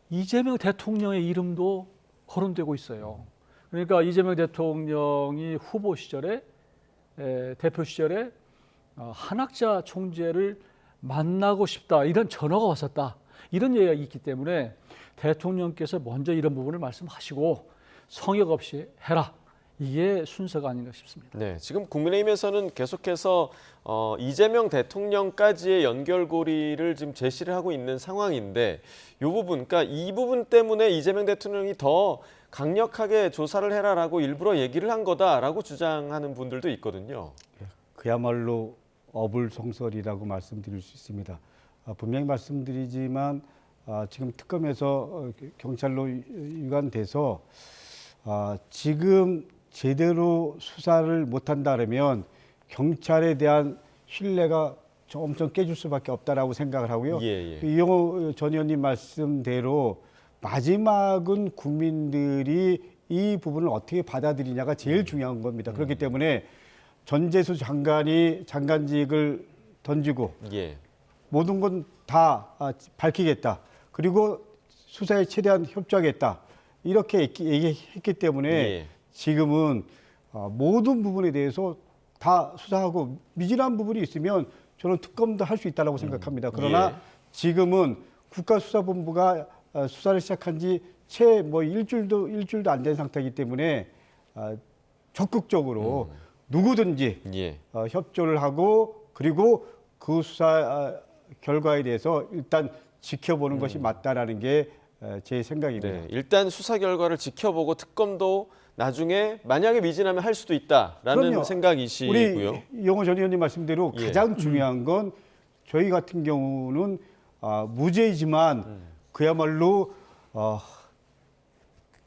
이재명 대통령의 이름도 거론되고 있어요. 그러니까 이재명 대통령이 후보 시절에 대표 시절에 한학자 총재를 만나고 싶다 이런 전화가 왔었다 이런 얘기가 있기 때문에 대통령께서 먼저 이런 부분을 말씀하시고 성역 없이 해라 이게 순서가 아닌가 싶습니다. 네, 지금 국민의힘에서는 계속해서 이재명 대통령까지의 연결고리를 지금 제시를 하고 있는 상황인데 이 부분, 그러니까 이 부분 때문에 이재명 대통령이 더 강력하게 조사를 해라라고 일부러 얘기를 한 거다라고 주장하는 분들도 있거든요. 그야말로 어불성설이라고 말씀드릴 수 있습니다. 분명히 말씀드리지만 지금 특검에서 경찰로 유관돼서 지금 제대로 수사를 못한다 그러면 경찰에 대한 신뢰가 엄청 깨질 수밖에 없다라고 생각을 하고요. 이용호 전 의원님 말씀대로 마지막은 국민들이 이 부분을 어떻게 받아들이냐가 제일 중요한 겁니다. 그렇기 때문에 전재수 장관이 장관직을 던지고 모든 건 다 밝히겠다. 그리고 수사에 최대한 협조하겠다. 이렇게 얘기했기 때문에 지금은 모든 부분에 대해서 다 수사하고 미진한 부분이 있으면 저는 특검도 할 수 있다고 생각합니다. 그러나 지금은 국가수사본부가 수사를 시작한 지 채 일주일도 안 된 상태이기 때문에 적극적으로 누구든지 협조를 하고 그리고 그 수사 결과에 대해서 일단 지켜보는 것이 맞다라는 게 제 생각입니다. 네, 일단 수사 결과를 지켜보고 특검도 나중에 만약에 미진하면 할 수도 있다라는 그럼요. 생각이시고요. 우리 이용호 전 의원님 말씀대로 가장 중요한 건 저희 같은 경우는 무죄이지만 그야말로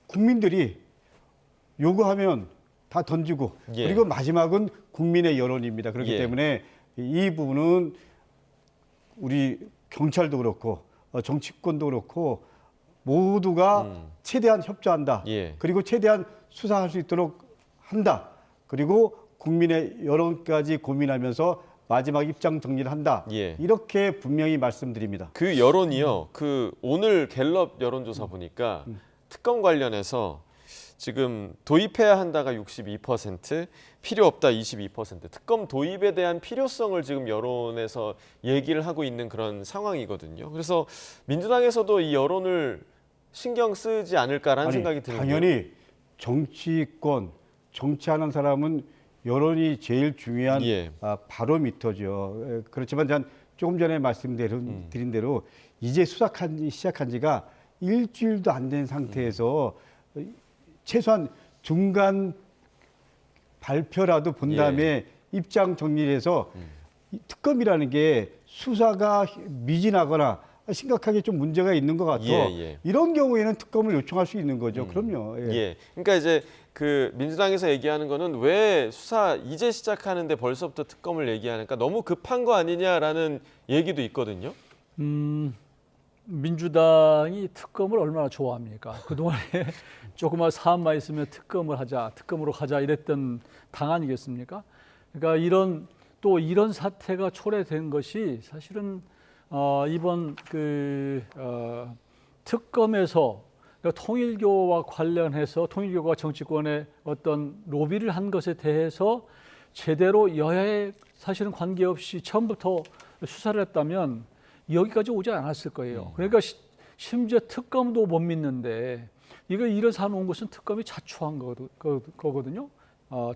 국민들이 요구하면 다 던지고 그리고 마지막은 국민의 여론입니다. 그렇기 때문에 이 부분은 우리 경찰도 그렇고 정치권도 그렇고 모두가 최대한 협조한다. 그리고 최대한 수사할 수 있도록 한다. 그리고 국민의 여론까지 고민하면서 마지막 입장 정리를 한다. 이렇게 분명히 말씀드립니다. 그 여론이요. 그 오늘 갤럽 여론조사 보니까 특검 관련해서 지금 도입해야 한다가 62%, 필요 없다 22%. 특검 도입에 대한 필요성을 지금 여론에서 얘기를 하고 있는 그런 상황이거든요. 그래서 민주당에서도 이 여론을 신경 쓰지 않을까라는 생각이 드는데요. 당연히 정치권, 정치하는 사람은 여론이 제일 중요한 바로미터죠. 그렇지만 전 조금 전에 말씀드린 대로 이제 시작한 지가 일주일도 안 된 상태에서 최소한 중간 발표라도 본 다음에 입장 정리를 해서 특검이라는 게 수사가 미진하거나 심각하게 좀 문제가 있는 것 같아. 이런 경우에는 특검을 요청할 수 있는 거죠. 그럼요. 그러니까 이제 그 민주당에서 얘기하는 거는 왜 수사 이제 시작하는데 벌써부터 특검을 얘기하니까 너무 급한 거 아니냐라는 얘기도 있거든요. 민주당이 특검을 얼마나 좋아합니까? 그동안에 조그만 사안만 있으면 특검을 하자, 특검으로 가자 이랬던 당 아니겠습니까? 그러니까 이런 사태가 초래된 것이 사실은 이번 특검에서 그러니까 통일교와 관련해서 통일교가 정치권에 어떤 로비를 한 것에 대해서 제대로 여야에 사실은 관계없이 처음부터 수사를 했다면 여기까지 오지 않았을 거예요. 그러니까 심지어 특검도 못 믿는데 이런 사안 온 것은 특검이 자초한 거거든요.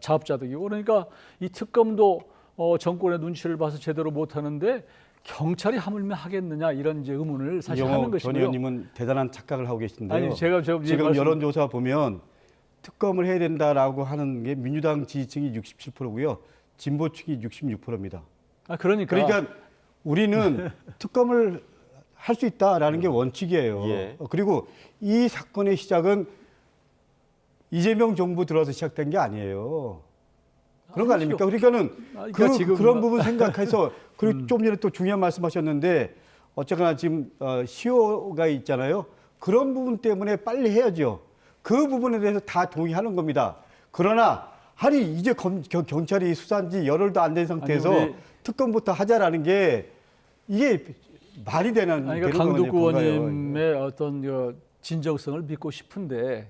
자업자득이고. 그러니까 이 특검도 정권의 눈치를 봐서 제대로 못하는데 경찰이 하물며 하겠느냐 이런 이제 의문을 사실 하는 것이고요. 전 의원님은 대단한 착각을 하고 계신데요. 아니, 제가 지금 여론조사 보면 특검을 해야 된다라고 하는 게 민주당 지지층이 67%고요. 진보층이 66%입니다. 그러니까 우리는 특검을 할 수 있다라는 게 원칙이에요. 예. 그리고 이 사건의 시작은 이재명 정부 들어서 시작된 게 아니에요. 그런 거 아닙니까? 그러니까는 그런 부분 생각해서 그리고 좀 전에 또 중요한 말씀하셨는데 어쨌거나 지금 시효가 있잖아요. 그런 부분 때문에 빨리 해야죠. 그 부분에 대해서 다 동의하는 겁니다. 그러나 이제 경찰이 수사한 지 열흘도 안 된 상태에서 특검부터 하자라는 게 이게 말이 되는 강두구 의원님의 어떤 진정성을 믿고 싶은데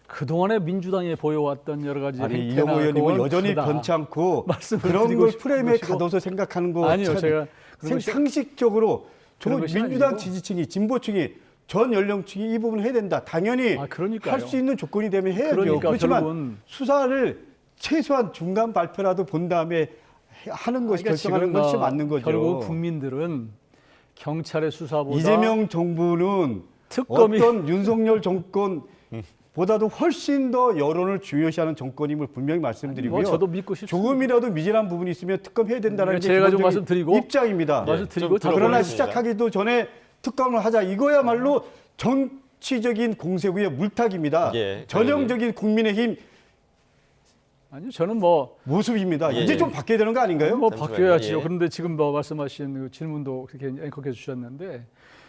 그동안에 민주당이 보여왔던 여러 가지 이영호 의원님은 여전히 변치 않고 그런 걸 프레임에 가둬서 생각하는 거 아니요. 제가 상식적으로 민주당 지지층이 진보층이 전 연령층이 이 부분을 해야 된다. 당연히 할 수 있는 조건이 되면 해야죠. 그렇지만 수사를 최소한 중간 발표라도 본 다음에 하는 것이 결정하는 것이 맞는 거죠. 결국 국민들은 경찰의 수사보다 이재명 정부는 어떤 윤석열 정권보다도 훨씬 더 여론을 중요시하는 정권임을 분명히 말씀드리고요. 저도 믿고 싶습니다. 조금이라도 미진한 부분이 있으면 특검해야 된다는 게 제가 좀 말씀드리고 입장입니다. 그러나 시작하기도 전에 특검을 하자. 이거야말로 정치적인 공세구의 물타기입니다. 전형적인 국민의힘 아니요, 저는 모습입니다. 이제 좀 바뀌어야 되는 거 아닌가요? 바뀌어야지요. 그런데 지금 말씀하신 질문도 그렇게 앵커해 주셨는데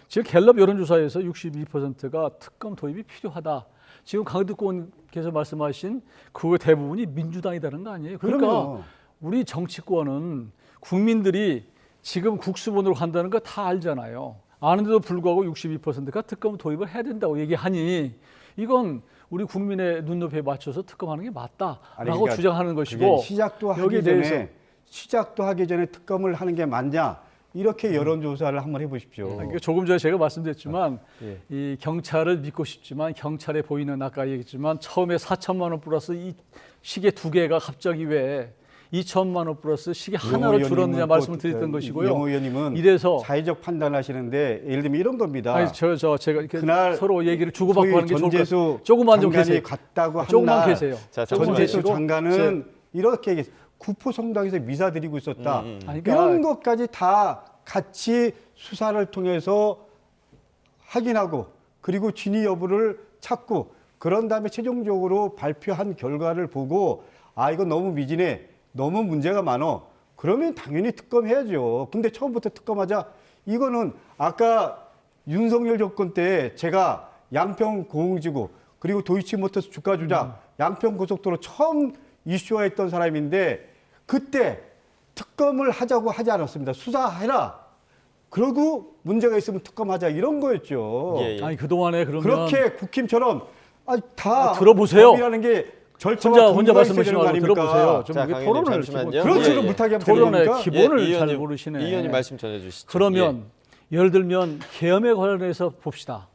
지금 갤럽 여론조사에서 62%가 특검 도입이 필요하다. 지금 강두구 의원께서 말씀하신 그 대부분이 민주당이라는 거 아니에요? 그러니까 우리 정치권은 국민들이 지금 국수본으로 간다는 거 다 알잖아요. 아는데도 불구하고 62%가 특검 도입을 해야 된다고 얘기하니 이건 우리 국민의 눈높이에 맞춰서 특검하는 게 맞다라고 그러니까 주장하는 것이고 시작도 하기 전에 특검을 하는 게 맞냐 이렇게 여론조사를 한번 해보십시오. 그러니까 조금 전에 제가 말씀드렸지만 이 경찰을 믿고 싶지만 경찰에 보이는 아까 얘기했지만 처음에 4천만 원 플러스 이 시계 2개가 갑자기 왜 2천만 원 플러스 시계 하나로 줄었느냐 말씀을 드렸던 것이고요. 이영호 의원님은 이래서 자의적 판단하시는데 예를 들면 이런 겁니다. 아니, 제가 이렇게 서로 얘기를 주고받고 하는 게 좋을 것 같아요. 조금만 좀 계세요. 갔다고 한 조금만 계세요. 전재수 장관은 이렇게 얘기했어요. 구포 성당에서 미사 드리고 있었다. 이런 것까지 다 같이 수사를 통해서 확인하고 그리고 진위 여부를 찾고 그런 다음에 최종적으로 발표한 결과를 보고 이건 너무 미진해. 너무 문제가 많어. 그러면 당연히 특검해야죠. 근데 처음부터 특검하자. 이거는 아까 윤석열 정권 때 제가 양평 고흥지구 그리고 도이치모터스 주가 조작 양평 고속도로 처음 이슈화했던 사람인데 그때 특검을 하자고 하지 않았습니다. 수사해라. 그러고 문제가 있으면 특검하자 이런 거였죠. 아니 그동안에 그러면 그렇게 국힘처럼 다 들어보세요. 법이라는 게 혼자 말씀하시는 거 아닙니까? 들어보세요. 좀 토론을 잠시만요. 그렇죠. 물타기 하면 토론의 기본을 잘 모르시네. 이 의원님 말씀 전해주시죠. 그러면 예를 들면 계엄에 관련해서 봅시다.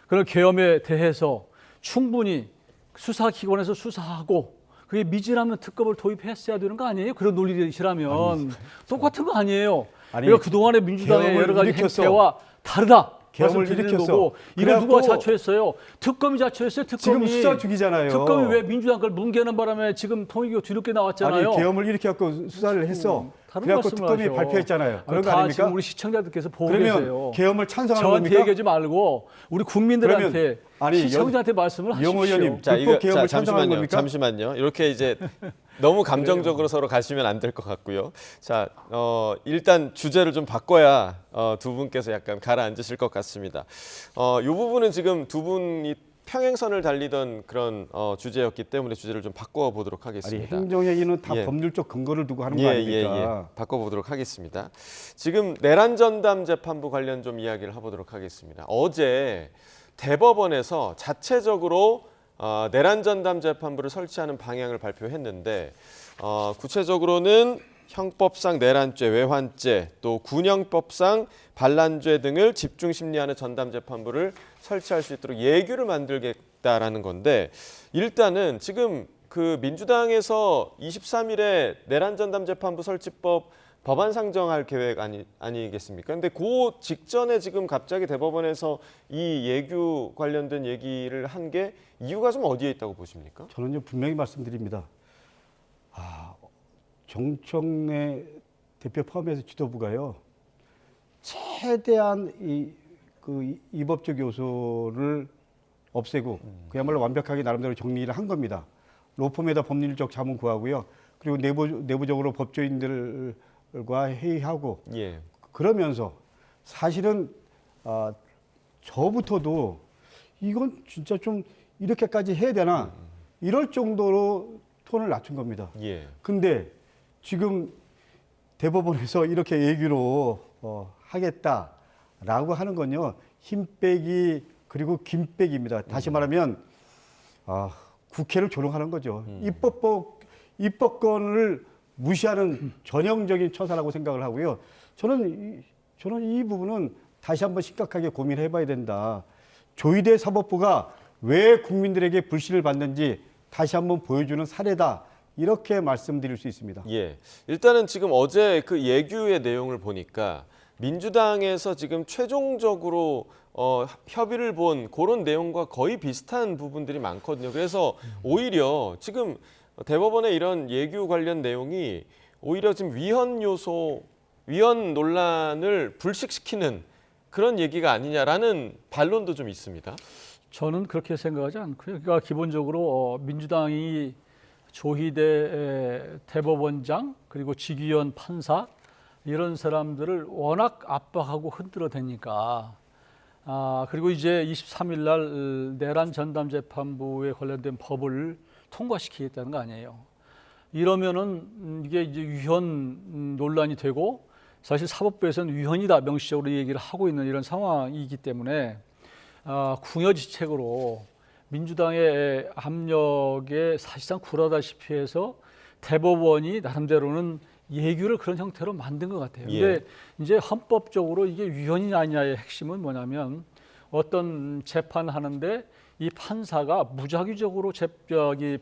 그런 계엄에 대해서 충분히 수사기관에서 수사하고 그게 미진하면 특검을 도입했어야 되는 거 아니에요? 그런 논리시라면 똑같은 거 아니에요. 그러니까 그동안의 민주당의 여러 가지 행태와 다르다. 계엄을 일으켰어. 이거 누가 자초했어요? 특검이 자초했어요. 특검이 지금 수사 중이잖아요. 특검이 왜 민주당 걸 뭉개는 바람에 지금 통일교 뒤늦게 나왔잖아요. 아니 계엄을 일으켜갖고 수사를 했어. 그래갖고 특검이 발표했잖아요. 그런 거 아닙니까? 지금 우리 시청자들께서 보고 계세요. 그러면 계엄을 찬성하는 저한테 겁니까? 얘기하지 말고 우리 국민들한테 시청자한테 말씀을 하십시오. 의원님, 이거 잠시만요. 이렇게 이제 너무 감정적으로 서로 가시면 안 될 것 같고요. 자, 일단 주제를 좀 바꿔야 두 분께서 약간 가라앉으실 것 같습니다. 이 부분은 지금 두 분이 평행선을 달리던 그런 주제였기 때문에 주제를 좀 바꿔보도록 하겠습니다. 행정행위는 다 법률적 근거를 두고 하는 거 아닙니까? 바꿔보도록 하겠습니다. 지금 내란 전담 재판부 관련 좀 이야기를 해보도록 하겠습니다. 어제 대법원에서 자체적으로 내란 전담 재판부를 설치하는 방향을 발표했는데 구체적으로는 형법상 내란죄, 외환죄, 또 군형법상 반란죄 등을 집중 심리하는 전담 재판부를 설치할 수 있도록 예규를 만들겠다라는 건데 일단은 지금 그 민주당에서 23일에 내란 전담 재판부 설치법 법안 상정할 계획 아니겠습니까? 근데 그 직전에 지금 갑자기 대법원에서 이 예규 관련된 얘기를 한 게 이유가 좀 어디에 있다고 보십니까? 저는요 분명히 말씀드립니다. 정청래 대표 포함해서 지도부가요 최대한 이 법적 요소를 없애고 그야말로 완벽하게 나름대로 정리를 한 겁니다. 로펌에다 법률적 자문 구하고요. 그리고 내부적으로 법조인들과 회의하고 그러면서 사실은 저부터도 이건 진짜 좀 이렇게까지 해야 되나 이럴 정도로 톤을 낮춘 겁니다. 근데 지금 대법원에서 이렇게 얘기로 하겠다라고 하는 건요 힘 빼기 그리고 김 빼기입니다. 다시 말하면 국회를 조롱하는 거죠. 입법권을 무시하는 전형적인 처사라고 생각을 하고요. 저는 이 부분은 다시 한번 심각하게 고민해봐야 된다. 조희대 사법부가 왜 국민들에게 불신을 받는지 다시 한번 보여주는 사례다. 이렇게 말씀드릴 수 있습니다. 일단은 지금 어제 그 예규의 내용을 보니까 민주당에서 지금 최종적으로 협의를 본 그런 내용과 거의 비슷한 부분들이 많거든요. 그래서 오히려 지금 대법원의 이런 예규 관련 내용이 오히려 지금 위헌 논란을 불식시키는 그런 얘기가 아니냐라는 반론도 좀 있습니다. 저는 그렇게 생각하지 않고요. 그러니까 기본적으로 민주당이 조희대 대법원장 그리고 직위원 판사 이런 사람들을 워낙 압박하고 흔들어대니까 그리고 이제 23일 날 내란 전담 재판부에 관련된 법을 통과시키겠다는 거 아니에요. 이러면은 이게 이제 위헌 논란이 되고 사실 사법부에서는 위헌이다 명시적으로 얘기를 하고 있는 이런 상황이기 때문에 궁여지책으로 민주당의 압력에 사실상 굴하다시피 해서 대법원이 나름대로는 예규를 그런 형태로 만든 것 같아요. 근데 이제 헌법적으로 이게 위헌이냐 아니냐의 핵심은 뭐냐면 어떤 재판하는데 이 판사가 무작위적으로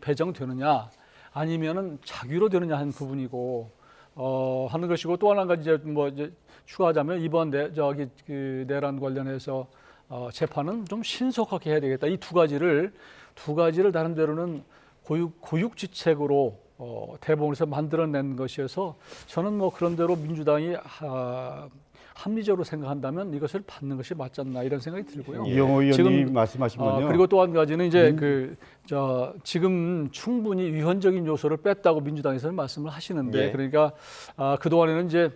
배정되느냐 아니면은 자규로 되느냐 하는 부분이고 하는 것이고 또 하나 이제 이제 추가하자면 이번 내란 관련해서 재판은 좀 신속하게 해야 되겠다. 이 두 가지를 나름대로는 고육지책으로 대법원에서 만들어낸 것이어서 저는 그런 대로 민주당이 합리적으로 생각한다면 이것을 받는 것이 맞지 않나 이런 생각이 들고요. 이영호 의원님 말씀하신 건요. 그리고 또 한 가지는 이제 지금 충분히 위헌적인 요소를 뺐다고 민주당에서는 말씀을 하시는데 그러니까 그 동안에는 이제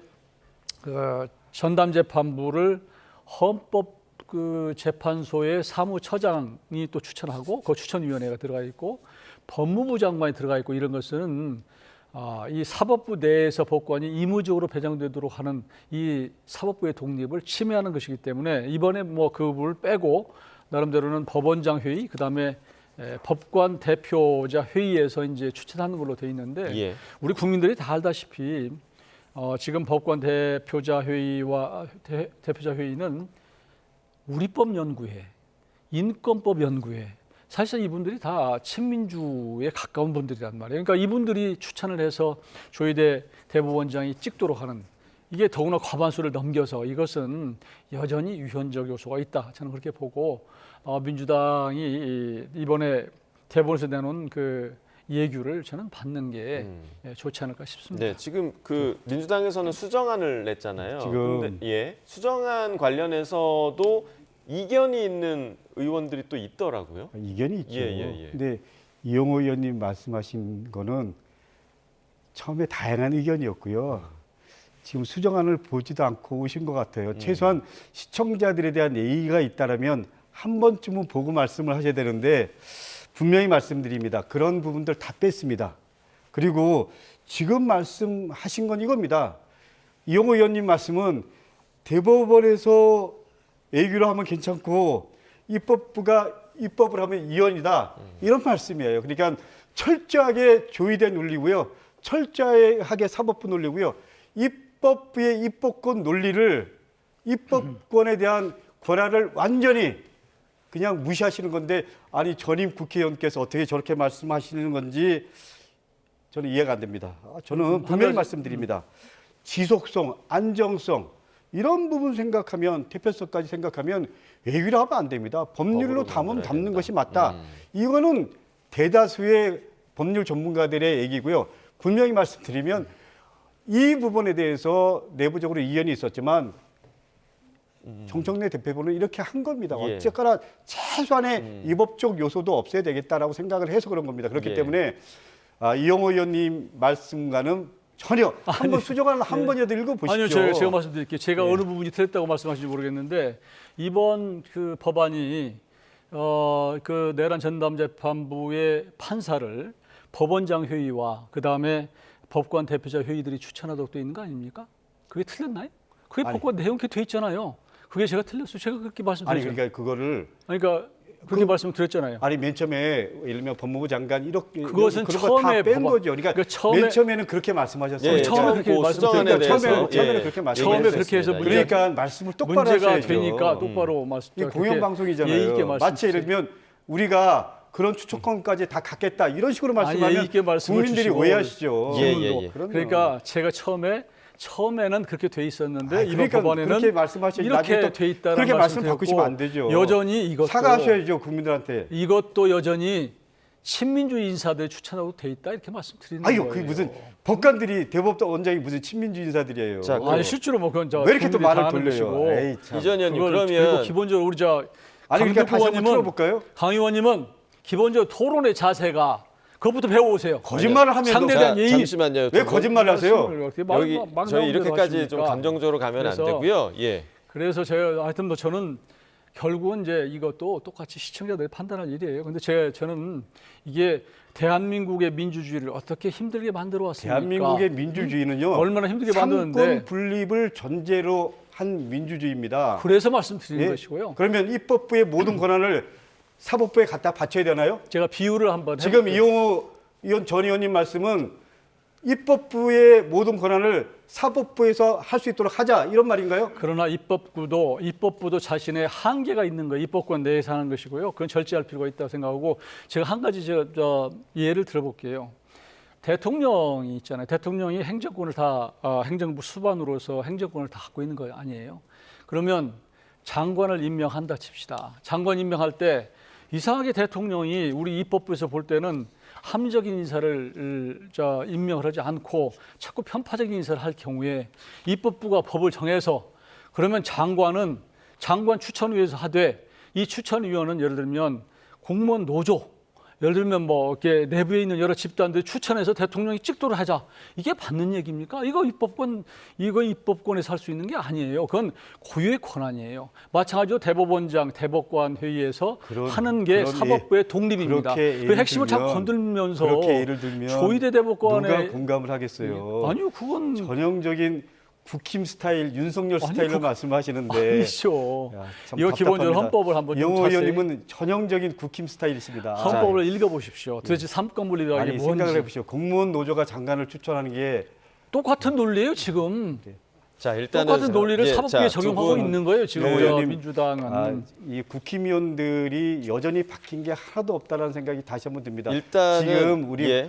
전담 재판부를 헌법 재판소의 사무처장이 또 추천하고 그 추천위원회가 들어가 있고 법무부 장관이 들어가 있고 이런 것은 이 사법부 내에서 법관이 의무적으로 배정되도록 하는 이 사법부의 독립을 침해하는 것이기 때문에 이번에 그 부분을 빼고 나름대로는 법원장 회의 그다음에 법관 대표자 회의에서 이제 추천하는 걸로 돼 있는데 우리 국민들이 다 알다시피 지금 법관 대표자 회의와 대표자 회의는 우리법연구회, 인권법연구회 사실상 이분들이 다 친민주에 가까운 분들이란 말이에요. 그러니까 이분들이 추천을 해서 조희대 대법원장이 찍도록 하는 이게 더구나 과반수를 넘겨서 이것은 여전히 위헌적 요소가 있다. 저는 그렇게 보고 민주당이 이번에 대법원에서 내놓은 그 예규를 저는 받는 게 좋지 않을까 싶습니다. 네, 지금 민주당에서는 수정안을 냈잖아요. 지금 수정안 관련해서도 이견이 있는 의원들이 또 있더라고요. 이견이 있죠. 근데 이영호 의원님 말씀하신 거는 처음에 다양한 의견이었고요. 지금 수정안을 보지도 않고 오신 것 같아요. 최소한 시청자들에 대한 예의가 있다라면 한 번쯤은 보고 말씀을 하셔야 되는데 분명히 말씀드립니다. 그런 부분들 다 뺐습니다. 그리고 지금 말씀하신 건 이겁니다. 이영호 의원님 말씀은 대법원에서 예규로 하면 괜찮고 입법부가 입법을 하면 위헌이다. 이런 말씀이에요. 그러니까 철저하게 조희대 논리고요. 철저하게 사법부 논리고요. 입법부의 입법권 논리를 입법권에 대한 권한을 완전히 그냥 무시하시는 건데 아니 전임 국회의원께서 어떻게 저렇게 말씀하시는 건지 저는 이해가 안 됩니다. 저는 분명히 말씀드립니다. 지속성, 안정성 이런 부분 생각하면 대표성까지 생각하면 외교로 하면 안 됩니다. 법률로 담는 것이 맞다. 이거는 대다수의 법률 전문가들의 얘기고요. 분명히 말씀드리면 이 부분에 대해서 내부적으로 이견이 있었지만 정청래 대표는 이렇게 한 겁니다. 예. 어쨌거나 최소한의 위법적 요소도 없애야 되겠다라고 생각을 해서 그런 겁니다. 그렇기 예. 때문에 이용호 의원님 말씀과는 전혀 한번 수정을 한 번이라도 읽어보십시오. 아니요, 제가 말씀드릴게요. 제가 어느 부분이 틀렸다고 말씀하실지 모르겠는데 이번 그 법안이 그 내란 전담 재판부의 판사를 법원장 회의와 그 다음에 법관 대표자 회의들이 추천하도록 돼 있는 거 아닙니까? 그게 틀렸나요? 그게 법관 내용 이렇게 돼 있잖아요. 그게 제가 틀렸어요. 제가 그렇게 말씀드렸죠. 아니 그러니까 그거를 그렇게 말씀드렸잖아요. 아니 맨 처음에 예를 들면 법무부 장관 이렇게 그것은 그런 처음에 뺀 거죠. 그러니까 맨 처음에는 그렇게 말씀하셨어요. 예, 처음에 그렇게 말씀드렸죠. 처음에는 그렇게 말씀하셨어요. 처음에 그렇게 해서 그러니까 말씀을 똑바로 문제가 하셔야죠. 되니까 똑바로 말씀. 이 공영방송이잖아요. 마치 예를 들면 우리가 그런 추천권까지 다 갖겠다 이런 식으로 말씀하면 국민들이 오해하시죠. 그러니까 제가 처음에는 그렇게 돼 있었는데 이번 그러니까 법안에는 그렇게 말씀하셔야지 이렇게 돼 있다는 그렇게 말씀 말씀을 바꾸시면 안 되죠. 여전히 이것도 사과하셔야죠 국민들한테. 이것도 여전히 친민주의 인사들 추천하고 돼 있다 이렇게 말씀드리는 거예요. 아유, 그게 무슨 법관들이 대법원 원장이 무슨 친민주의 인사들이에요. 자, 아니 실제로 뭐 그건 왜 이렇게 또 말을 돌려요? 에이, 이전 의원님 그러면 기본적으로 우리 그러니까 다시 한번 틀어볼까요? 강 의원님은 기본적으로 토론의 자세가 그것부터 배워오세요. 거짓말을 하면 상대에 대한 예의. 잠시만요. 왜 거짓말을 하세요? 여기 저희 이렇게까지 좀 감정적으로 가면 안 되고요. 예. 그래서 제가 하여튼 뭐 저는 결국은 이제 이것도 똑같이 시청자들이 판단할 일이에요. 근데 저는 이게 대한민국의 민주주의를 어떻게 힘들게 만들어 왔습니까? 대한민국의 민주주의는요. 얼마나 힘들게 만드는데 삼권 분립을 전제로 한 민주주의입니다. 그래서 말씀드리는 것이고요. 그러면 입법부의 모든 권한을 사법부에 갖다 바쳐야 되나요? 제가 비유를 한번 지금 해볼게요. 이용호 의원 전 의원님 말씀은 입법부의 모든 권한을 사법부에서 할 수 있도록 하자 이런 말인가요? 그러나 입법부도 자신의 한계가 있는 거예요. 입법권 내에서 하는 것이고요. 그건 절제할 필요가 있다고 생각하고 제가 한 가지 예를 들어볼게요. 대통령이 있잖아요. 대통령이 행정권을 행정부 수반으로서 행정권을 다 갖고 있는 거 아니에요. 그러면 장관을 임명한다 칩시다. 장관 임명할 때 이상하게 대통령이 우리 입법부에서 볼 때는 합리적인 인사를 임명을 하지 않고 자꾸 편파적인 인사를 할 경우에 입법부가 법을 정해서 그러면 장관 추천위에서 하되 이 추천위원은 예를 들면 공무원 노조 예를 들면 뭐 이렇게 내부에 있는 여러 집단들 추천해서 대통령이 찍도록 하자. 이게 받는 얘기입니까? 이거 입법권에서 할 수 있는 게 아니에요. 그건 고유의 권한이에요. 마찬가지로 대법원장, 대법관 회의에서 하는 게 사법부의 독립입니다. 그 핵심을 자꾸 건들면서 그렇게 예를 들면 조희대 대법관의 누가 공감을 하겠어요. 아니요, 그건 전형적인 국힘 스타일, 윤석열 스타일로 말씀하시는데 아니죠. 이거 기본적으로 헌법을 한번 이용호 의원님은 전형적인 국힘 스타일이십니다. 헌법을 읽어보십시오. 도대체 삼권 분립이라는 게 뭔지. 생각을 해보십시오. 공무원 노조가 장관을 추천하는 게 똑같은 논리예요 지금. 자, 일단은 똑같은 논리를 사법부에 적용하고 있는 거예요 지금 민주당은. 이 국힘의원들이 여전히 바뀐 게 하나도 없다는 생각이 다시 한번 듭니다. 일단은 지금 우리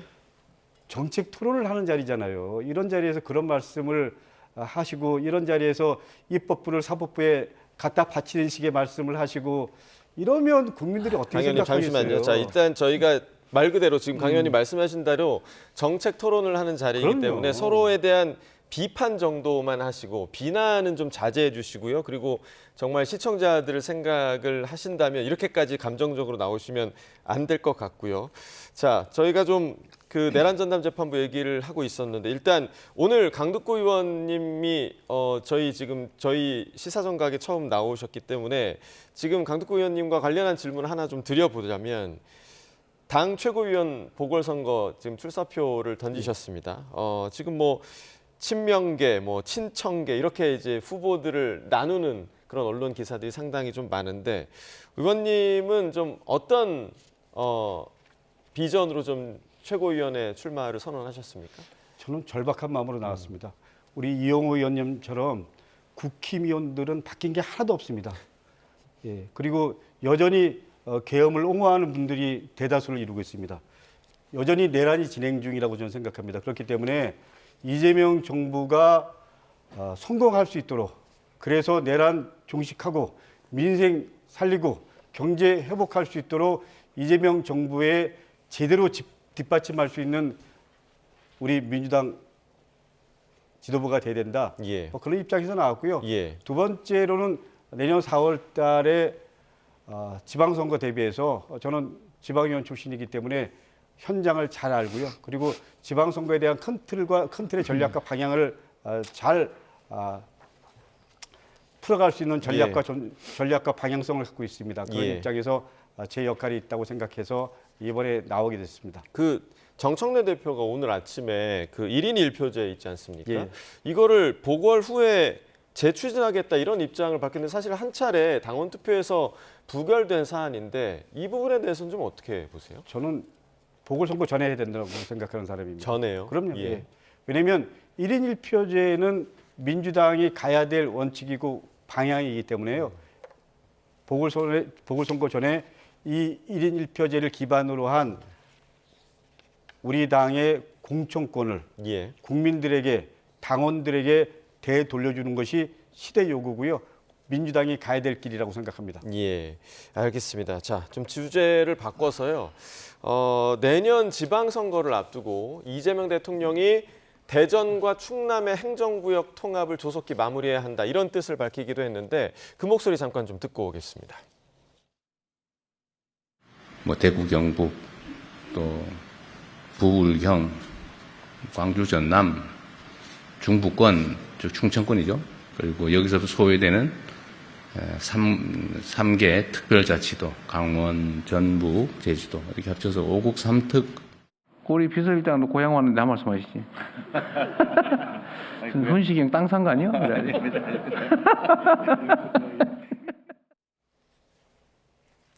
정책 토론을 하는 자리잖아요. 이런 자리에서 그런 말씀을 하시고 이런 자리에서 입법부를 사법부에 갖다 바치는 식의 말씀을 하시고 이러면 국민들이 어떻게 생각하겠어요? 잠시만요. 자, 일단 저희가 말 그대로 지금 강 의원님 말씀하신 대로 정책 토론을 하는 자리이기 때문에 서로에 대한 비판 정도만 하시고 비난은 좀 자제해 주시고요. 그리고 정말 시청자들을 생각을 하신다면 이렇게까지 감정적으로 나오시면 안 될 것 같고요. 자, 저희가 좀 그 내란 전담 재판부 얘기를 하고 있었는데 일단 오늘 강덕구 의원님이 저희 시사정각에 처음 나오셨기 때문에 지금 강덕구 의원님과 관련한 질문을 하나 좀 드려보자면 당 최고위원 보궐선거 지금 출사표를 던지셨습니다. 지금 뭐 친명계, 뭐 친청계 이렇게 이제 후보들을 나누는 그런 언론 기사들이 상당히 좀 많은데 의원님은 좀 어떤 비전으로 좀 최고위원회 출마를 선언하셨습니까? 저는 절박한 마음으로 나왔습니다. 우리 이용호 의원님처럼 국힘의원들은 바뀐 게 하나도 없습니다. 예, 그리고 여전히 계엄을 옹호하는 분들이 대다수를 이루고 있습니다. 여전히 내란이 진행 중이라고 저는 생각합니다. 그렇기 때문에 이재명 정부가 성공할 수 있도록, 그래서 내란 종식하고 민생 살리고 경제 회복할 수 있도록 이재명 정부에 제대로 뒷받침할 수 있는 우리 민주당 지도부가 돼야 된다. 그런 입장에서 나왔고요. 두 번째로는 내년 4월 달에 지방선거 대비해서 저는 지방의원 출신이기 때문에 현장을 잘 알고요. 그리고 지방선거에 대한 큰 틀의 전략과 방향을 잘 풀어갈 수 있는 전략과 방향성을 갖고 있습니다. 그런 입장에서 제 역할이 있다고 생각해서 이번에 나오게 됐습니다. 정청래 대표가 오늘 아침에 1인 1표제 있지 않습니까? 이거를 보궐 후에 재추진하겠다 이런 입장을 밝혔는데 사실 한 차례 당원 투표에서 부결된 사안인데 이 부분에 대해서는 좀 어떻게 보세요? 저는 보궐선거 전에 해야 된다고 생각하는 사람입니다. 전에요? 그럼요. 왜냐하면 1인 1표제는 민주당이 가야 될 원칙이고 방향이기 때문에요. 보궐선거 전에 이 1인 1표제를 기반으로 한 우리 당의 공천권을 국민들에게, 당원들에게 되돌려주는 것이 시대 요구고요. 민주당이 가야 될 길이라고 생각합니다. 알겠습니다. 자, 좀 주제를 바꿔서요. 내년 지방선거를 앞두고 이재명 대통령이 대전과 충남의 행정구역 통합을 조속히 마무리해야 한다 이런 뜻을 밝히기도 했는데 그 목소리 잠깐 좀 듣고 오겠습니다. 대구, 경북, 또 부울경, 광주, 전남, 중부권, 즉 충청권이죠. 그리고 여기서 소외되는 3개 특별자치도, 강원, 전북, 제주도 이렇게 합쳐서 5국 3특. 우리 비서실장도 고향 왔는데 한 말씀 하시지. 훈시경 땅 산 거 아니요?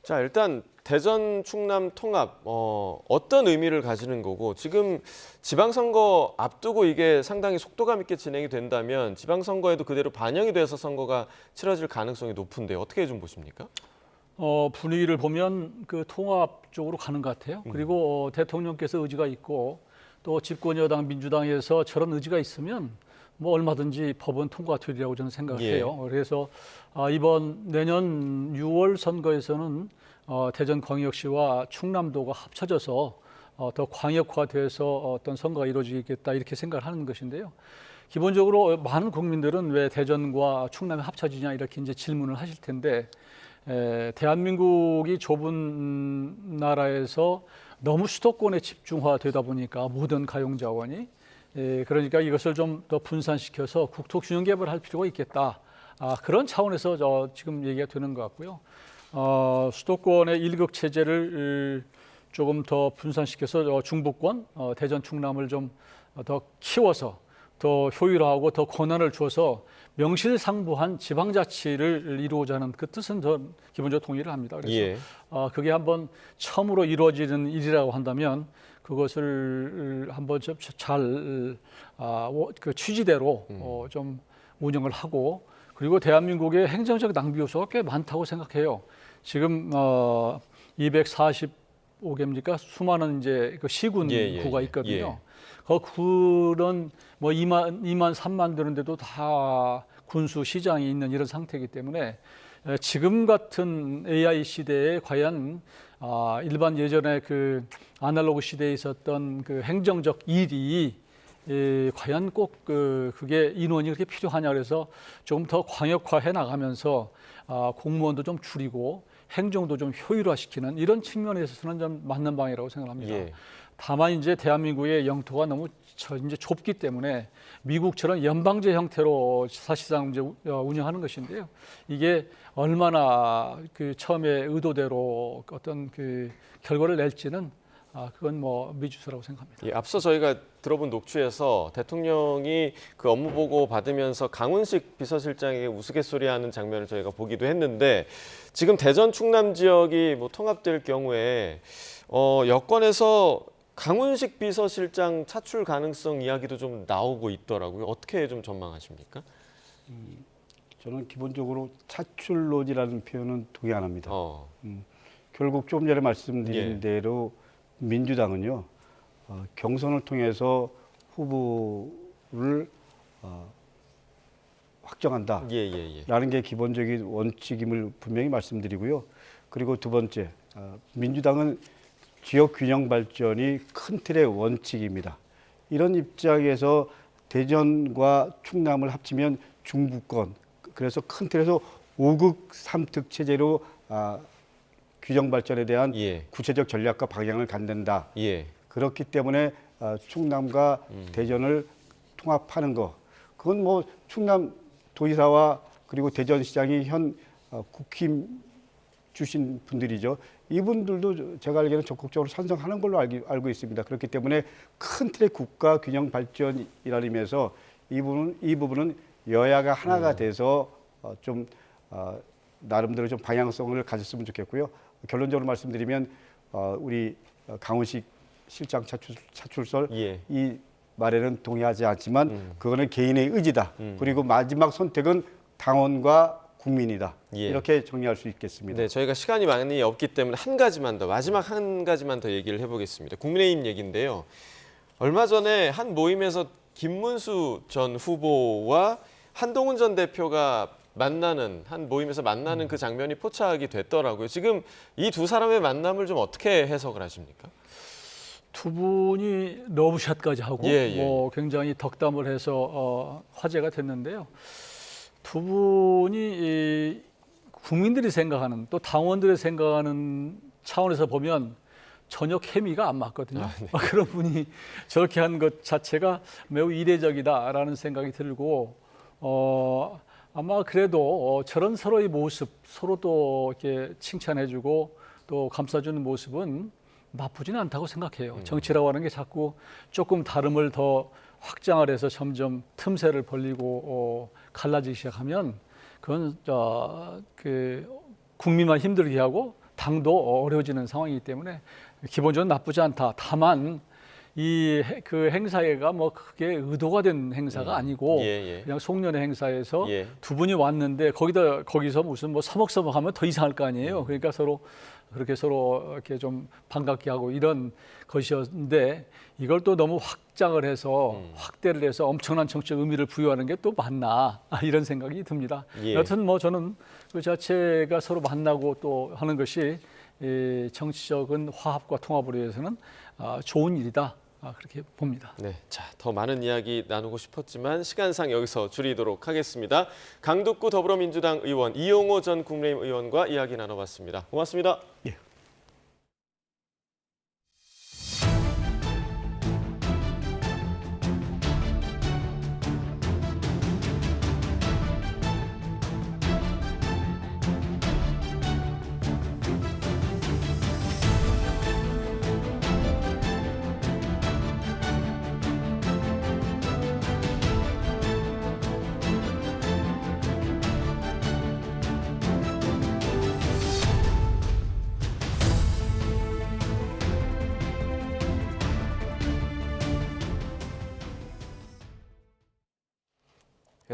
자, 일단 대전 충남 통합 어떤 의미를 가지는 거고 지금 지방선거 앞두고 이게 상당히 속도감 있게 진행이 된다면 지방선거에도 그대로 반영이 돼서 선거가 치러질 가능성이 높은데 어떻게 좀 보십니까? 분위기를 보면 그 통합 쪽으로 가는 것 같아요. 그리고 대통령께서 의지가 있고 또 집권여당 민주당에서 저런 의지가 있으면 뭐 얼마든지 법은 통과되리라고 저는 생각해요. 그래서 이번 내년 6월 선거에서는 대전광역시와 충남도가 합쳐져서 더 광역화돼서 어떤 선거가 이루어지겠다 이렇게 생각을 하는 것인데요. 기본적으로 많은 국민들은 왜 대전과 충남이 합쳐지냐 이렇게 이제 질문을 하실 텐데 대한민국이 좁은 나라에서 너무 수도권에 집중화되다 보니까 모든 가용 자원이 그러니까 이것을 좀 더 분산시켜서 국토 균형 개발을 할 필요가 있겠다. 그런 차원에서 지금 얘기가 되는 것 같고요. 수도권의 일극 체제를 조금 더 분산시켜서 중부권, 대전, 충남을 좀 더 키워서 더 효율화하고 더 권한을 줘서 명실상부한 지방자치를 이루고자 하는 그 뜻은 전 기본적으로 동의를 합니다. 그래서 그게 한번 처음으로 이루어지는 일이라고 한다면 그것을 한번 잘 그 취지대로 좀 운영을 하고 그리고 대한민국의 행정적 낭비 요소가 꽤 많다고 생각해요. 지금 245개입니까? 수많은 이제 그 시군구가 있거든요. 그 구는 뭐 2만 3만 되는데도 다 군수 시장이 있는 이런 상태이기 때문에 지금 같은 AI 시대에 과연 일반 예전에 그 아날로그 시대에 있었던 그 행정적 일이 과연 꼭 그게 인원이 그렇게 필요하냐 그래서 좀 더 광역화해 나가면서 공무원도 좀 줄이고 행정도 좀 효율화시키는 이런 측면에서는 좀 맞는 방향이라고 생각합니다. 다만 이제 대한민국의 영토가 너무 이제 좁기 때문에 미국처럼 연방제 형태로 사실상 이제 운영하는 것인데요. 이게 얼마나 그 처음에 의도대로 어떤 그 결과를 낼지는 그건 뭐 미지수라고 생각합니다. 앞서 저희가 들어본 녹취에서 대통령이 그 업무 보고 받으면서 강훈식 비서실장에게 우스갯소리하는 장면을 저희가 보기도 했는데 지금 대전 충남 지역이 뭐 통합될 경우에 여권에서 강훈식 비서실장 차출 가능성 이야기도 좀 나오고 있더라고요. 어떻게 좀 전망하십니까? 저는 기본적으로 차출론이라는 표현은 동의 안 합니다. 결국 조금 전에 말씀드린 대로 민주당은요, 경선을 통해서 후보를 확정한다라는 게 기본적인 원칙임을 분명히 말씀드리고요. 그리고 두 번째, 민주당은 지역 균형 발전이 큰 틀의 원칙입니다. 이런 입장에서 대전과 충남을 합치면 중부권, 그래서 큰 틀에서 5극 3특 체제로 균형 발전에 대한 구체적 전략과 방향을 갖는다. 그렇기 때문에 충남과 대전을 통합하는 거, 그건 뭐 충남 도지사와 그리고 대전시장이 현 국힘 주신 분들이죠. 이분들도 제가 알기로는 적극적으로 찬성하는 걸로 알고 있습니다. 그렇기 때문에 큰 틀의 국가 균형 발전이라는 의미에서 이 부분은 여야가 하나가 돼서 좀 나름대로 좀 방향성을 가졌으면 좋겠고요. 결론적으로 말씀드리면 우리 강훈식 실장 차출설 이 말에는 동의하지 않지만 그거는 개인의 의지다. 그리고 마지막 선택은 당원과 국민이다. 이렇게 정리할 수 있겠습니다. 네, 저희가 시간이 많이 없기 때문에 마지막 한 가지만 더 얘기를 해보겠습니다. 국민의힘 얘기인데요. 얼마 전에 한 모임에서 김문수 전 후보와 한동훈 전 대표가 한 모임에서 만나는 그 장면이 포착이 됐더라고요. 지금 이 두 사람의 만남을 좀 어떻게 해석을 하십니까? 두 분이 러브샷까지 하고 뭐 굉장히 덕담을 해서 화제가 됐는데요. 두 분이 국민들이 생각하는 또 당원들이 생각하는 차원에서 보면 전혀 케미가 안 맞거든요. 그런 분이 저렇게 한 것 자체가 매우 이례적이다라는 생각이 들고 아마 그래도 저런 서로의 모습, 서로 또 이렇게 칭찬해주고 또 감싸주는 모습은 나쁘지는 않다고 생각해요. 정치라고 하는 게 자꾸 조금 다름을 더 확장을 해서 점점 틈새를 벌리고 갈라지기 시작하면 그건 국민만 힘들게 하고 당도 어려워지는 상황이기 때문에 기본적으로 나쁘지 않다. 다만 그 행사가 뭐 크게 의도가 된 행사가 아니고 그냥 송년회 행사에서 두 분이 왔는데 거기서 무슨 뭐 서먹서먹하면 더 이상할 거 아니에요. 그러니까 서로 이렇게 좀 반갑게 하고 이런 것이었는데 이걸 또 너무 확장을 해서 확대를 해서 엄청난 정치적 의미를 부여하는 게 또 맞나 이런 생각이 듭니다. 여튼 뭐 저는 그 자체가 서로 만나고 또 하는 것이 정치적인 화합과 통합을 위해서는 좋은 일이다. 그렇게 봅니다. 네, 자, 더 많은 이야기 나누고 싶었지만 시간상 여기서 줄이도록 하겠습니다. 강북구 더불어민주당 의원 이용호 전 국민의힘 의원과 이야기 나눠봤습니다. 고맙습니다.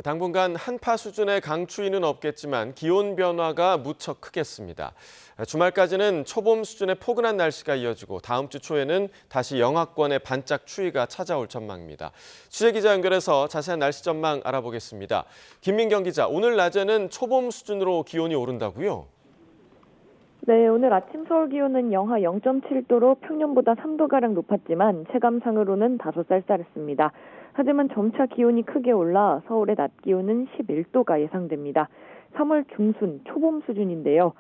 당분간 한파 수준의 강추위는 없겠지만 기온 변화가 무척 크겠습니다. 주말까지는 초봄 수준의 포근한 날씨가 이어지고 다음 주 초에는 다시 영하권의 반짝 추위가 찾아올 전망입니다. 취재기자 연결해서 자세한 날씨 전망 알아보겠습니다. 김민경 기자, 오늘 낮에는 초봄 수준으로 기온이 오른다고요? 네, 오늘 아침 서울 기온은 영하 0.7도로 평년보다 3도가량 높았지만 체감상으로는 다소 쌀쌀했습니다. 하지만 점차 기온이 크게 올라 서울의 낮 기온은 11도가 예상됩니다. 3월 중순 초봄 수준인데요.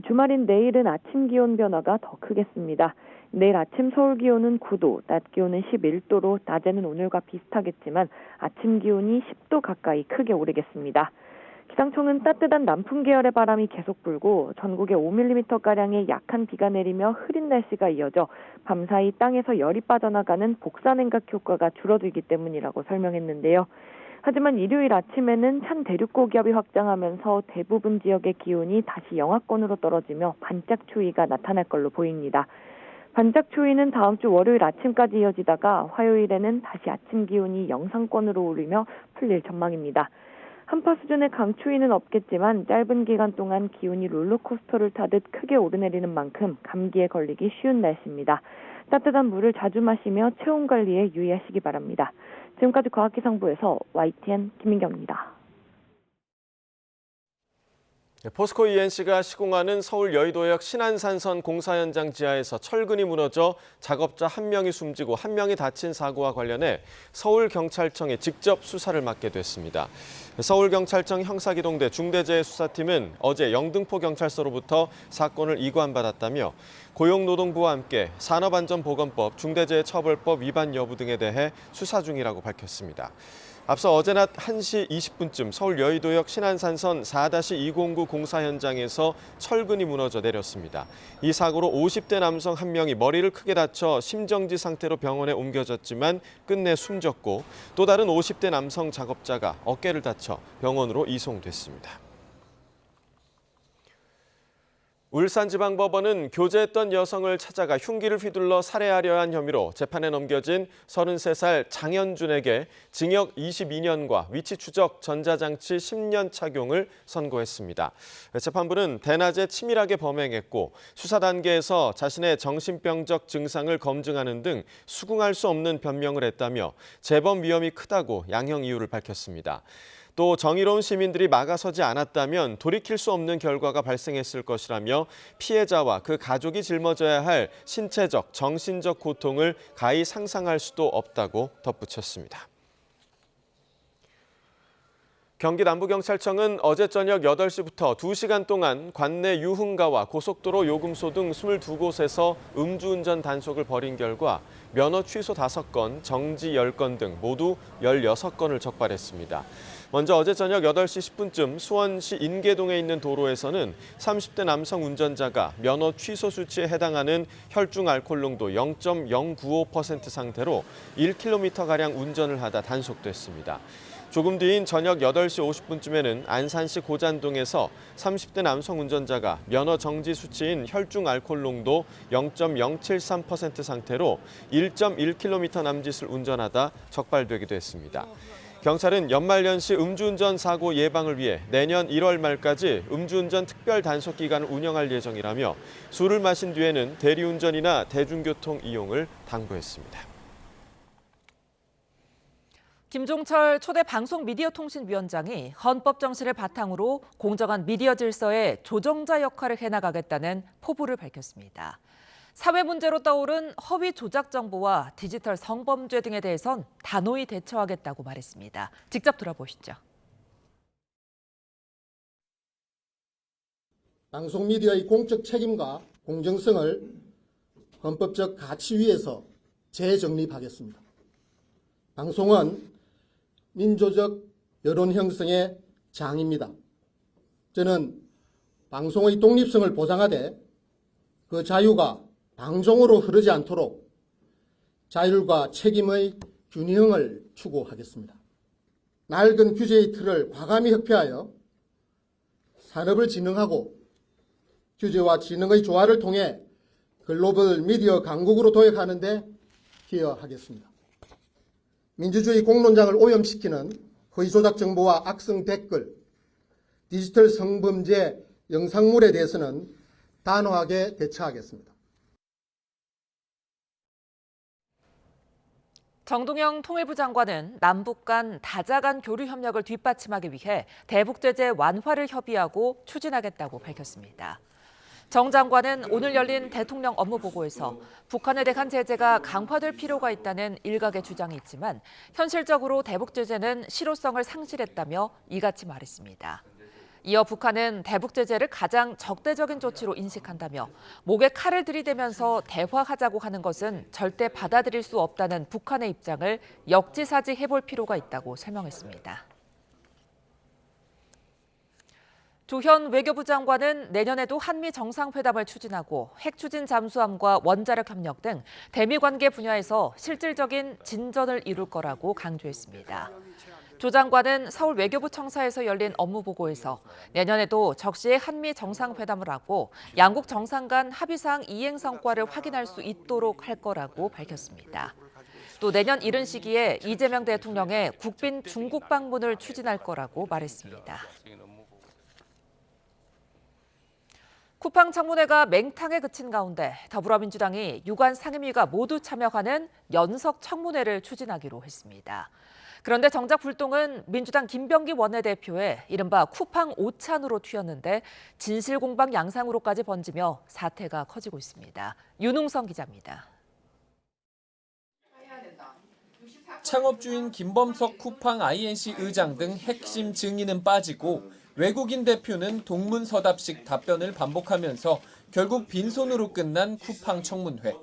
주말인 내일은 아침 기온 변화가 더 크겠습니다. 내일 아침 서울 기온은 9도, 낮 기온은 11도로 낮에는 오늘과 비슷하겠지만 아침 기온이 10도 가까이 크게 오르겠습니다. 기상청은 따뜻한 남풍 계열의 바람이 계속 불고 전국에 5mm가량의 약한 비가 내리며 흐린 날씨가 이어져 밤사이 땅에서 열이 빠져나가는 복사냉각 효과가 줄어들기 때문이라고 설명했는데요. 하지만 일요일 아침에는 찬 대륙 고기압이 확장하면서 대부분 지역의 기온이 다시 영하권으로 떨어지며 반짝 추위가 나타날 걸로 보입니다. 반짝 추위는 다음 주 월요일 아침까지 이어지다가 화요일에는 다시 아침 기온이 영상권으로 오르며 풀릴 전망입니다. 한파 수준의 강추위는 없겠지만 짧은 기간 동안 기온이 롤러코스터를 타듯 크게 오르내리는 만큼 감기에 걸리기 쉬운 날씨입니다. 따뜻한 물을 자주 마시며 체온 관리에 유의하시기 바랍니다. 지금까지 과학기상부에서 YTN 김민경입니다. 포스코 ENC가 시공하는 서울 여의도역 신안산선 공사 현장 지하에서 철근이 무너져 작업자 1명이 숨지고 1명이 다친 사고와 관련해 서울경찰청에 직접 수사를 맡게 됐습니다. 서울경찰청 형사기동대 중대재해수사팀은 어제 영등포경찰서로부터 사건을 이관받았다며 고용노동부와 함께 산업안전보건법, 중대재해처벌법 위반 여부 등에 대해 수사 중이라고 밝혔습니다. 앞서 어제 낮 1시 20분쯤 서울 여의도역 신안산선 4-209 공사 현장에서 철근이 무너져 내렸습니다. 이 사고로 50대 남성 1명이 머리를 크게 다쳐 심정지 상태로 병원에 옮겨졌지만 끝내 숨졌고 또 다른 50대 남성 작업자가 어깨를 다쳐 병원으로 이송됐습니다. 울산지방법원은 교제했던 여성을 찾아가 흉기를 휘둘러 살해하려 한 혐의로 재판에 넘겨진 33살 장현준에게 징역 22년과 위치 추적 전자장치 10년 착용을 선고했습니다. 재판부는 대낮에 치밀하게 범행했고 수사 단계에서 자신의 정신병적 증상을 검증하는 등 수긍할 수 없는 변명을 했다며 재범 위험이 크다고 양형 이유를 밝혔습니다. 또 정의로운 시민들이 막아서지 않았다면 돌이킬 수 없는 결과가 발생했을 것이라며 피해자와 그 가족이 짊어져야 할 신체적, 정신적 고통을 가히 상상할 수도 없다고 덧붙였습니다. 경기 남부경찰청은 어제 저녁 8시부터 2시간 동안 관내 유흥가와 고속도로 요금소 등 22곳에서 음주운전 단속을 벌인 결과 면허 취소 5건, 정지 10건 등 모두 16건을 적발했습니다. 먼저 어제 저녁 8시 10분쯤 수원시 인계동에 있는 도로에서는 30대 남성 운전자가 면허 취소 수치에 해당하는 혈중 알코올 농도 0.095% 상태로 1km가량 운전을 하다 단속됐습니다. 조금 뒤인 저녁 8시 50분쯤에는 안산시 고잔동에서 30대 남성 운전자가 면허 정지 수치인 혈중 알코올 농도 0.073% 상태로 1.1km 남짓을 운전하다 적발되기도 했습니다. 경찰은 연말연시 음주운전 사고 예방을 위해 내년 1월 말까지 음주운전 특별 단속 기간을 운영할 예정이라며 술을 마신 뒤에는 대리운전이나 대중교통 이용을 당부했습니다. 김종철 초대 방송미디어통신위원장이 헌법 정신을 바탕으로 공정한 미디어 질서의 조정자 역할을 해나가겠다는 포부를 밝혔습니다. 사회 문제로 떠오른 허위 조작 정보와 디지털 성범죄 등에 대해선 단호히 대처하겠다고 말했습니다. 직접 들어보시죠. 방송 미디어의 공적 책임과 공정성을 헌법적 가치 위에서 재정립하겠습니다. 방송은 민주적 여론 형성의 장입니다. 저는 방송의 독립성을 보장하되 그 자유가 방종으로 흐르지 않도록 자율과 책임의 균형을 추구하겠습니다. 낡은 규제의 틀을 과감히 혁폐하여 산업을 진흥하고 규제와 진흥의 조화를 통해 글로벌 미디어 강국으로 도약하는 데 기여하겠습니다. 민주주의 공론장을 오염시키는 허위 조작 정보와 악성 댓글, 디지털 성범죄 영상물에 대해서는 단호하게 대처하겠습니다. 정동영 통일부 장관은 남북 간 다자 간 교류 협력을 뒷받침하기 위해 대북 제재 완화를 협의하고 추진하겠다고 밝혔습니다. 정 장관은 오늘 열린 대통령 업무보고에서 북한에 대한 제재가 강화될 필요가 있다는 일각의 주장이 있지만 현실적으로 대북 제재는 실효성을 상실했다며 이같이 말했습니다. 이어 북한은 대북 제재를 가장 적대적인 조치로 인식한다며 목에 칼을 들이대면서 대화하자고 하는 것은 절대 받아들일 수 없다는 북한의 입장을 역지사지해볼 필요가 있다고 설명했습니다. 조현 외교부 장관은 내년에도 한미 정상회담을 추진하고 핵 추진 잠수함과 원자력 협력 등 대미 관계 분야에서 실질적인 진전을 이룰 거라고 강조했습니다. 조 장관은 서울 외교부 청사에서 열린 업무보고에서 내년에도 적시에 한미 정상회담을 하고 양국 정상 간 합의사항 이행 성과를 확인할 수 있도록 할 거라고 밝혔습니다. 또 내년 이른 시기에 이재명 대통령의 국빈 중국 방문을 추진할 거라고 말했습니다. 쿠팡 청문회가 맹탕에 그친 가운데 더불어민주당이 유관 상임위가 모두 참여하는 연석 청문회를 추진하기로 했습니다. 그런데 정작 불똥은 민주당 김병기 원내대표의 이른바 쿠팡 오찬으로 튀었는데 진실공방 양상으로까지 번지며 사태가 커지고 있습니다. 윤웅성 기자입니다. 창업주인 김범석 쿠팡 INC 의장 등 핵심 증인은 빠지고 외국인 대표는 동문서답식 답변을 반복하면서 결국 빈손으로 끝난 쿠팡 청문회.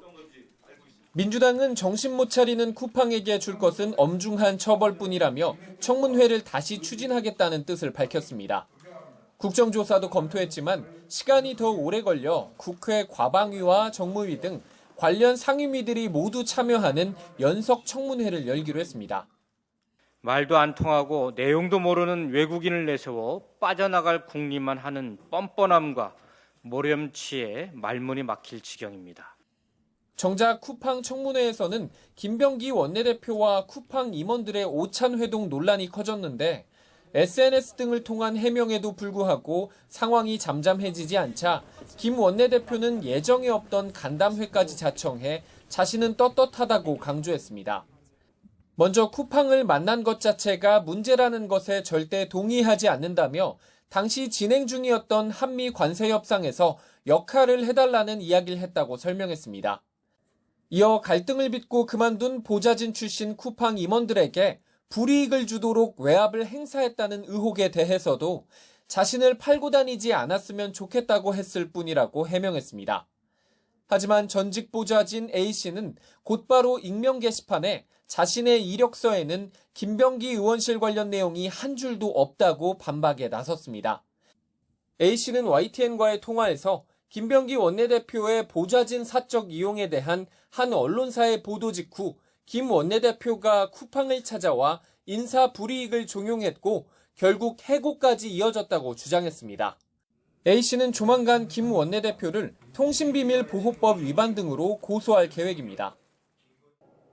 민주당은 정신 못 차리는 쿠팡에게 줄 것은 엄중한 처벌뿐이라며 청문회를 다시 추진하겠다는 뜻을 밝혔습니다. 국정조사도 검토했지만 시간이 더 오래 걸려 국회 과방위와 정무위 등 관련 상임위들이 모두 참여하는 연석 청문회를 열기로 했습니다. 말도 안 통하고 내용도 모르는 외국인을 내세워 빠져나갈 궁리만 하는 뻔뻔함과 모렴치에 말문이 막힐 지경입니다. 정작 쿠팡 청문회에서는 김병기 원내대표와 쿠팡 임원들의 오찬 회동 논란이 커졌는데 SNS 등을 통한 해명에도 불구하고 상황이 잠잠해지지 않자 김 원내대표는 예정에 없던 간담회까지 자청해 자신은 떳떳하다고 강조했습니다. 먼저 쿠팡을 만난 것 자체가 문제라는 것에 절대 동의하지 않는다며 당시 진행 중이었던 한미 관세 협상에서 역할을 해달라는 이야기를 했다고 설명했습니다. 이어 갈등을 빚고 그만둔 보좌진 출신 쿠팡 임원들에게 불이익을 주도록 외압을 행사했다는 의혹에 대해서도 자신을 팔고 다니지 않았으면 좋겠다고 했을 뿐이라고 해명했습니다. 하지만 전직 보좌진 A씨는 곧바로 익명 게시판에 자신의 이력서에는 김병기 의원실 관련 내용이 한 줄도 없다고 반박에 나섰습니다. A씨는 YTN과의 통화에서 김병기 원내대표의 보좌진 사적 이용에 대한 한 언론사의 보도 직후 김 원내대표가 쿠팡을 찾아와 인사 불이익을 종용했고 결국 해고까지 이어졌다고 주장했습니다. A씨는 조만간 김 원내대표를 통신비밀보호법 위반 등으로 고소할 계획입니다.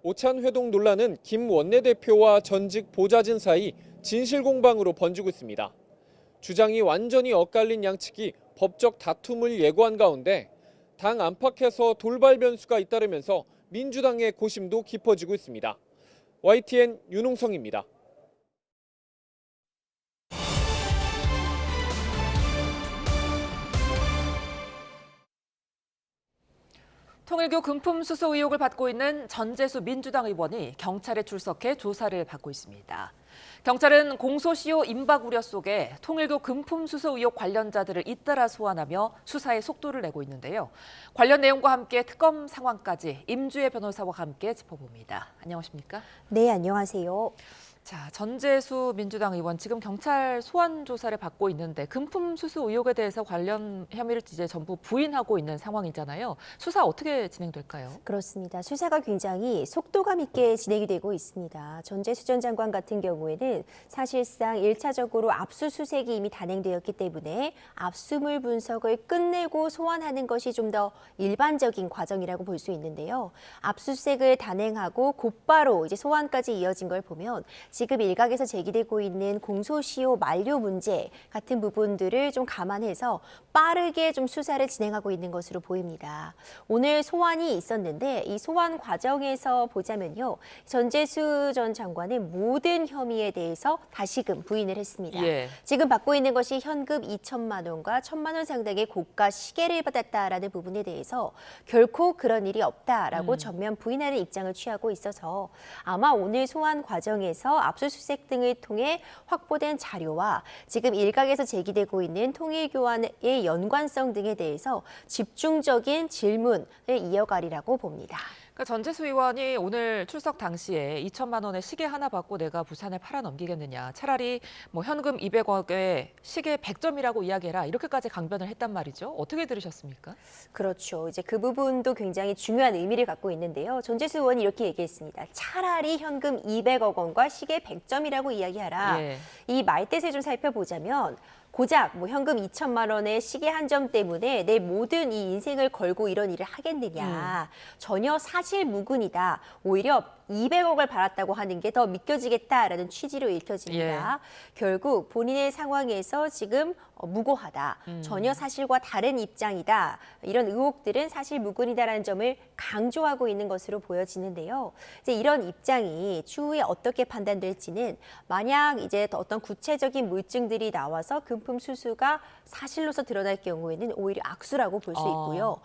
오찬 회동 논란은 김 원내대표와 전직 보좌진 사이 진실공방으로 번지고 있습니다. 주장이 완전히 엇갈린 양측이 법적 다툼을 예고한 가운데 당 안팎에서 돌발 변수가 잇따르면서 민주당의 고심도 깊어지고 있습니다. YTN 윤홍성입니다. 통일교 금품 수수 의혹을 받고 있는 전재수 민주당 의원이 경찰에 출석해 조사를 받고 있습니다. 경찰은 공소시효 임박 우려 속에 통일교 금품 수수 의혹 관련자들을 잇따라 소환하며 수사에 속도를 내고 있는데요. 관련 내용과 함께 특검 상황까지 임주혜 변호사와 함께 짚어봅니다. 안녕하십니까? 네, 안녕하세요. 자, 전재수 민주당 의원 지금 경찰 소환 조사를 받고 있는데 금품 수수 의혹에 대해서 관련 혐의를 이제 전부 부인하고 있는 상황이잖아요. 수사 어떻게 진행될까요? 그렇습니다. 수사가 굉장히 속도감 있게 진행이 되고 있습니다. 전재수 전 장관 같은 경우에는 사실상 1차적으로 압수수색이 이미 단행되었기 때문에 압수물 분석을 끝내고 소환하는 것이 좀 더 일반적인 과정이라고 볼 수 있는데요. 압수수색을 단행하고 곧바로 이제 소환까지 이어진 걸 보면 지금 일각에서 제기되고 있는 공소시효 만료 문제 같은 부분들을 좀 감안해서 빠르게 좀 수사를 진행하고 있는 것으로 보입니다. 오늘 소환이 있었는데 이 소환 과정에서 보자면요. 전재수 전 장관은 모든 혐의에 대해서 다시금 부인을 했습니다. 예. 지금 받고 있는 것이 현금 2천만 원과 1,000만 원 상당의 고가 시계를 받았다라는 부분에 대해서 결코 그런 일이 없다라고 전면 부인하는 입장을 취하고 있어서 아마 오늘 소환 과정에서 압수수색 등을 통해 확보된 자료와 지금 일각에서 제기되고 있는 통일교환의 연관성 등에 대해서 집중적인 질문을 이어가리라고 봅니다. 그러니까 전재수 의원이 오늘 출석 당시에 2천만 원의 시계 하나 받고 내가 부산을 팔아넘기겠느냐. 차라리 뭐 현금 200억에 시계 100점이라고 이야기해라. 이렇게까지 강변을 했단 말이죠. 어떻게 들으셨습니까? 그렇죠. 이제 그 부분도 굉장히 중요한 의미를 갖고 있는데요. 전재수 의원이 이렇게 얘기했습니다. 차라리 현금 200억 원과 시계 100점이라고 이야기하라. 예. 이 말뜻을 좀 살펴보자면 고작 뭐 현금 2천만 원의 시계 한 점 때문에 내 모든 이 인생을 걸고 이런 일을 하겠느냐. 전혀 사실무근이다. 오히려 200억을 받았다고 하는 게 더 믿겨지겠다라는 취지로 읽혀집니다. 결국 본인의 상황에서 지금 무고하다, 전혀 사실과 다른 입장이다, 이런 의혹들은 사실 무근이다라는 점을 강조하고 있는 것으로 보여지는데요. 이제 이런 입장이 추후에 어떻게 판단될지는 만약 이제 어떤 구체적인 물증들이 나와서 금품 수수가 사실로서 드러날 경우에는 오히려 악수라고 볼 수 있고요.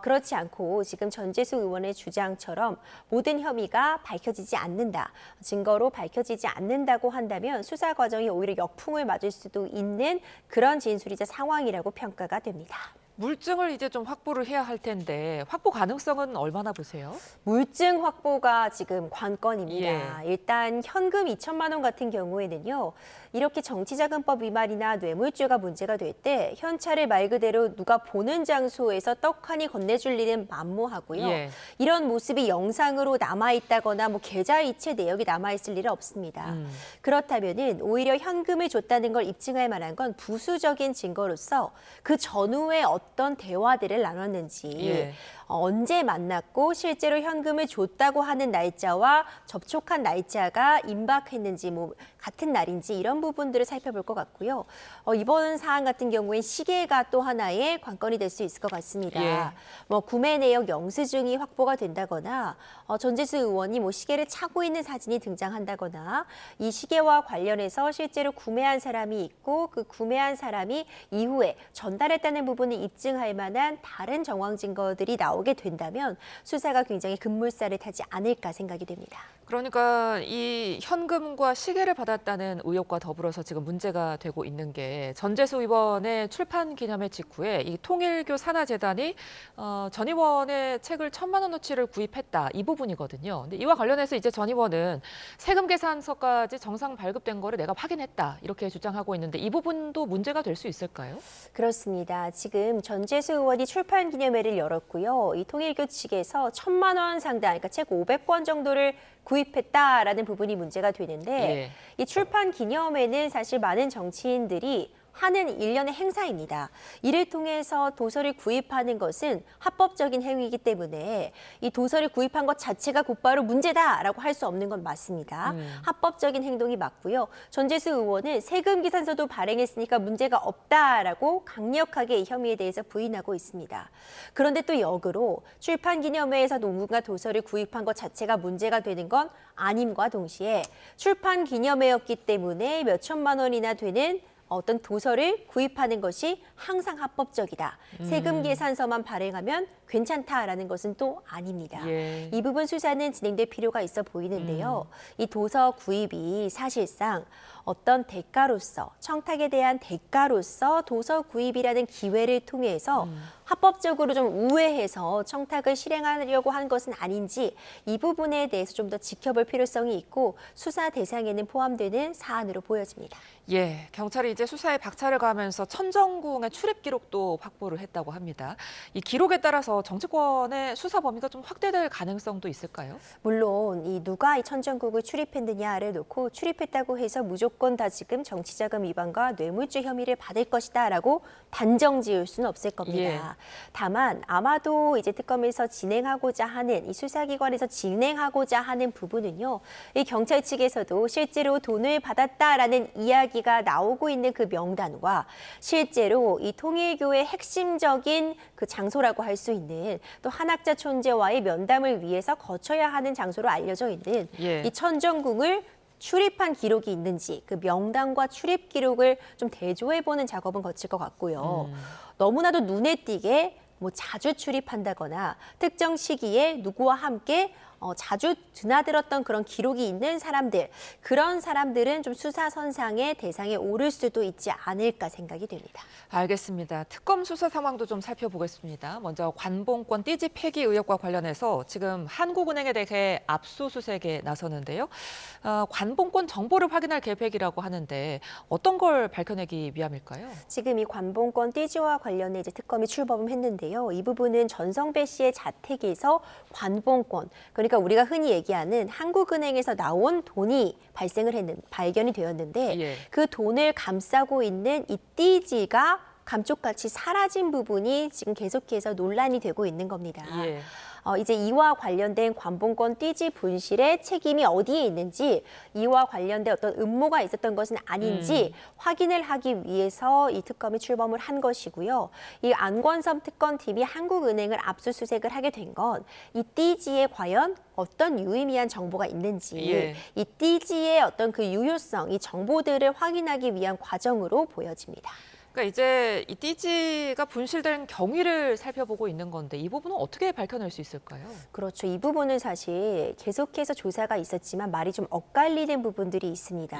그렇지 않고 지금 전재수 의원의 주장처럼 모든 혐의가 밝혀지지 않는다, 증거로 밝혀지지 않는다고 한다면 수사 과정이 오히려 역풍을 맞을 수도 있는 그런 진술이자 상황이라고 평가가 됩니다. 물증을 이제 좀 확보를 해야 할 텐데 확보 가능성은 얼마나 보세요? 물증 확보가 지금 관건입니다. 일단 현금 2천만 원 같은 경우에는요. 이렇게 정치자금법 위반이나 뇌물죄가 문제가 될 때 현찰을 말 그대로 누가 보는 장소에서 떡하니 건네줄 일은 만무하고요. 이런 모습이 영상으로 남아있다거나 뭐 계좌이체 내역이 남아있을 일은 없습니다. 그렇다면은 오히려 현금을 줬다는 걸 입증할 만한 건 부수적인 증거로서 그 전후에 어떤 대화들을 나눴는지, 언제 만났고 실제로 현금을 줬다고 하는 날짜와 접촉한 날짜가 임박했는지, 뭐 같은 날인지 이런 부분들을 살펴볼 것 같고요. 이번 사안 같은 경우엔 시계가 또 하나의 관건이 될 수 있을 것 같습니다. 뭐 구매 내역 영수증이 확보가 된다거나 전재수 의원이 뭐 시계를 차고 있는 사진이 등장한다거나 이 시계와 관련해서 실제로 구매한 사람이 있고 그 구매한 사람이 이후에 전달했다는 부분을 입증할 만한 다른 정황 증거들이 나오게 된다면 수사가 굉장히 급물살을 타지 않을까 생각이 됩니다. 그러니까 이 현금과 시계를 받았다는 의혹과 더불어서 지금 문제가 되고 있는 게 전재수 의원의 출판 기념회 직후에 이 통일교 산하재단이 전 의원의 책을 1,000만 원어치를 구입했다, 이 부분이거든요. 근데 이와 관련해서 이제 전 의원은 세금 계산서까지 정상 발급된 거를 내가 확인했다, 이렇게 주장하고 있는데 이 부분도 문제가 될 수 있을까요? 그렇습니다. 지금 전재수 의원이 출판 기념회를 열었고요. 이 통일교 측에서 1,000만 원 상당, 그러니까 책 500권 정도를 구입했다라는 부분이 문제가 되는데 이 출판 기념회는 사실 많은 정치인들이 하는 일련의 행사입니다. 이를 통해서 도서를 구입하는 것은 합법적인 행위이기 때문에 이 도서를 구입한 것 자체가 곧바로 문제다라고 할 수 없는 건 맞습니다. 합법적인 행동이 맞고요. 전재수 의원은 세금 계산서도 발행했으니까 문제가 없다라고 강력하게 이 혐의에 대해서 부인하고 있습니다. 그런데 또 역으로 출판 기념회에서 누군가 도서를 구입한 것 자체가 문제가 되는 건 아님과 동시에 출판 기념회였기 때문에 몇 천만 원이나 되는 어떤 도서를 구입하는 것이 항상 합법적이다. 세금 계산서만 발행하면 괜찮다라는 것은 또 아닙니다. 이 부분 수사는 진행될 필요가 있어 보이는데요. 이 도서 구입이 사실상 어떤 대가로서, 청탁에 대한 대가로서 도서 구입이라는 기회를 통해서 합법적으로 좀 우회해서 청탁을 실행하려고 한 것은 아닌지 이 부분에 대해서 좀 더 지켜볼 필요성이 있고 수사 대상에는 포함되는 사안으로 보여집니다. 경찰이 이제 수사에 박차를 가하면서 천정궁의 출입 기록도 확보를 했다고 합니다. 이 기록에 따라서 정치권의 수사 범위가 좀 확대될 가능성도 있을까요? 물론 이 누가 이 천정궁을 출입했느냐를 놓고 출입했다고 해서 무조건 다 지금 정치자금 위반과 뇌물죄 혐의를 받을 것이다라고 단정 지을 수는 없을 겁니다. 다만 아마도 이제 특검에서 진행하고자 하는 이 수사기관에서 진행하고자 하는 부분은요. 이 경찰 측에서도 실제로 돈을 받았다라는 이야기가 나오고 있는 그 명단과 실제로 이 통일교의 핵심적인 그 장소라고 할 수 있는 또 한학자 촌제와의 면담을 위해서 거쳐야 하는 장소로 알려져 있는 이 천정궁을 출입한 기록이 있는지 그 명단과 출입 기록을 좀 대조해보는 작업은 거칠 것 같고요. 너무나도 눈에 띄게 뭐 자주 출입한다거나 특정 시기에 누구와 함께 자주 드나들었던 그런 기록이 있는 사람들, 그런 사람들은 좀 수사선상의 대상에 오를 수도 있지 않을까 생각이 됩니다. 알겠습니다. 특검 수사 상황도 좀 살펴보겠습니다. 먼저 관봉권 띠지 폐기 의혹과 관련해서 지금 한국은행에 대해 압수수색에 나서는데요. 관봉권 정보를 확인할 계획이라고 하는데 어떤 걸 밝혀내기 위함일까요? 지금 이 관봉권 띠지와 관련해 이제 특검이 출범했는데요. 이 부분은 전성배 씨의 자택에서 관봉권, 그러니까 우리가 흔히 얘기하는 한국은행에서 나온 돈이 발견이 되었는데 그 돈을 감싸고 있는 이 띠지가 감쪽같이 사라진 부분이 지금 계속해서 논란이 되고 있는 겁니다. 이제 이와 관련된 관본권 띠지 분실의 책임이 어디에 있는지, 이와 관련된 어떤 음모가 있었던 것은 아닌지 확인을 하기 위해서 이 특검이 출범을 한 것이고요. 이 안권섬 특검팀이 한국은행을 압수수색을 하게 된 건 이 띠지에 과연 어떤 유의미한 정보가 있는지, 이 띠지의 어떤 그 유효성, 이 정보들을 확인하기 위한 과정으로 보여집니다. 그러니까 이제 이 띠지가 분실된 경위를 살펴보고 있는 건데 이 부분은 어떻게 밝혀낼 수 있을까요? 그렇죠. 이 부분은 사실 계속해서 조사가 있었지만 말이 좀 엇갈리는 부분들이 있습니다.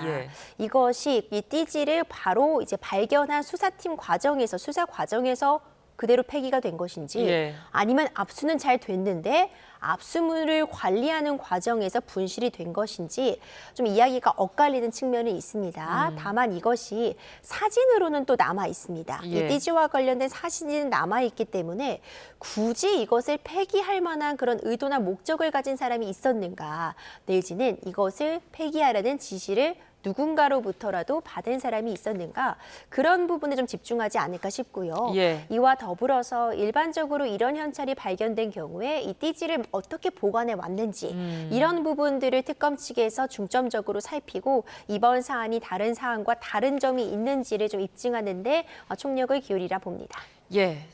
이것이 이 띠지를 바로 이제 발견한 수사팀 과정에서, 수사 과정에서 그대로 폐기가 된 것인지, 아니면 압수는 잘 됐는데 압수물을 관리하는 과정에서 분실이 된 것인지 좀 이야기가 엇갈리는 측면이 있습니다. 다만 이것이 사진으로는 또 남아 있습니다. 이 띠지와 관련된 사진이 남아 있기 때문에 굳이 이것을 폐기할 만한 그런 의도나 목적을 가진 사람이 있었는가, 내지는 이것을 폐기하라는 지시를 누군가로부터라도 받은 사람이 있었는가, 그런 부분에 좀 집중하지 않을까 싶고요. 이와 더불어서 일반적으로 이런 현찰이 발견된 경우에 이 띠지를 어떻게 보관해 왔는지, 이런 부분들을 특검 측에서 중점적으로 살피고 이번 사안이 다른 사안과 다른 점이 있는지를 좀 입증하는 데 총력을 기울이라 봅니다.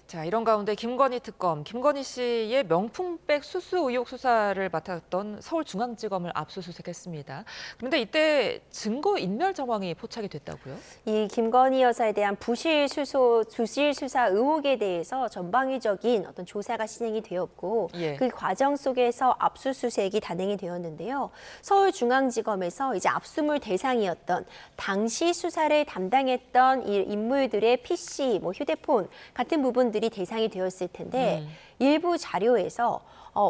자, 이런 가운데 김건희 특검, 김건희 씨의 명품백 수수 의혹 수사를 맡았던 서울중앙지검을 압수수색했습니다. 그런데 이때 증거 인멸 정황이 포착이 됐다고요? 이 김건희 여사에 대한 부실 수사 의혹에 대해서 전방위적인 어떤 조사가 진행이 되었고, 그 과정 속에서 압수수색이 단행이 되었는데요. 서울중앙지검에서 이제 압수물 대상이었던 당시 수사를 담당했던 이 인물들의 PC, 휴대폰 같은 부분들이 대상이 되었을 텐데 일부 자료에서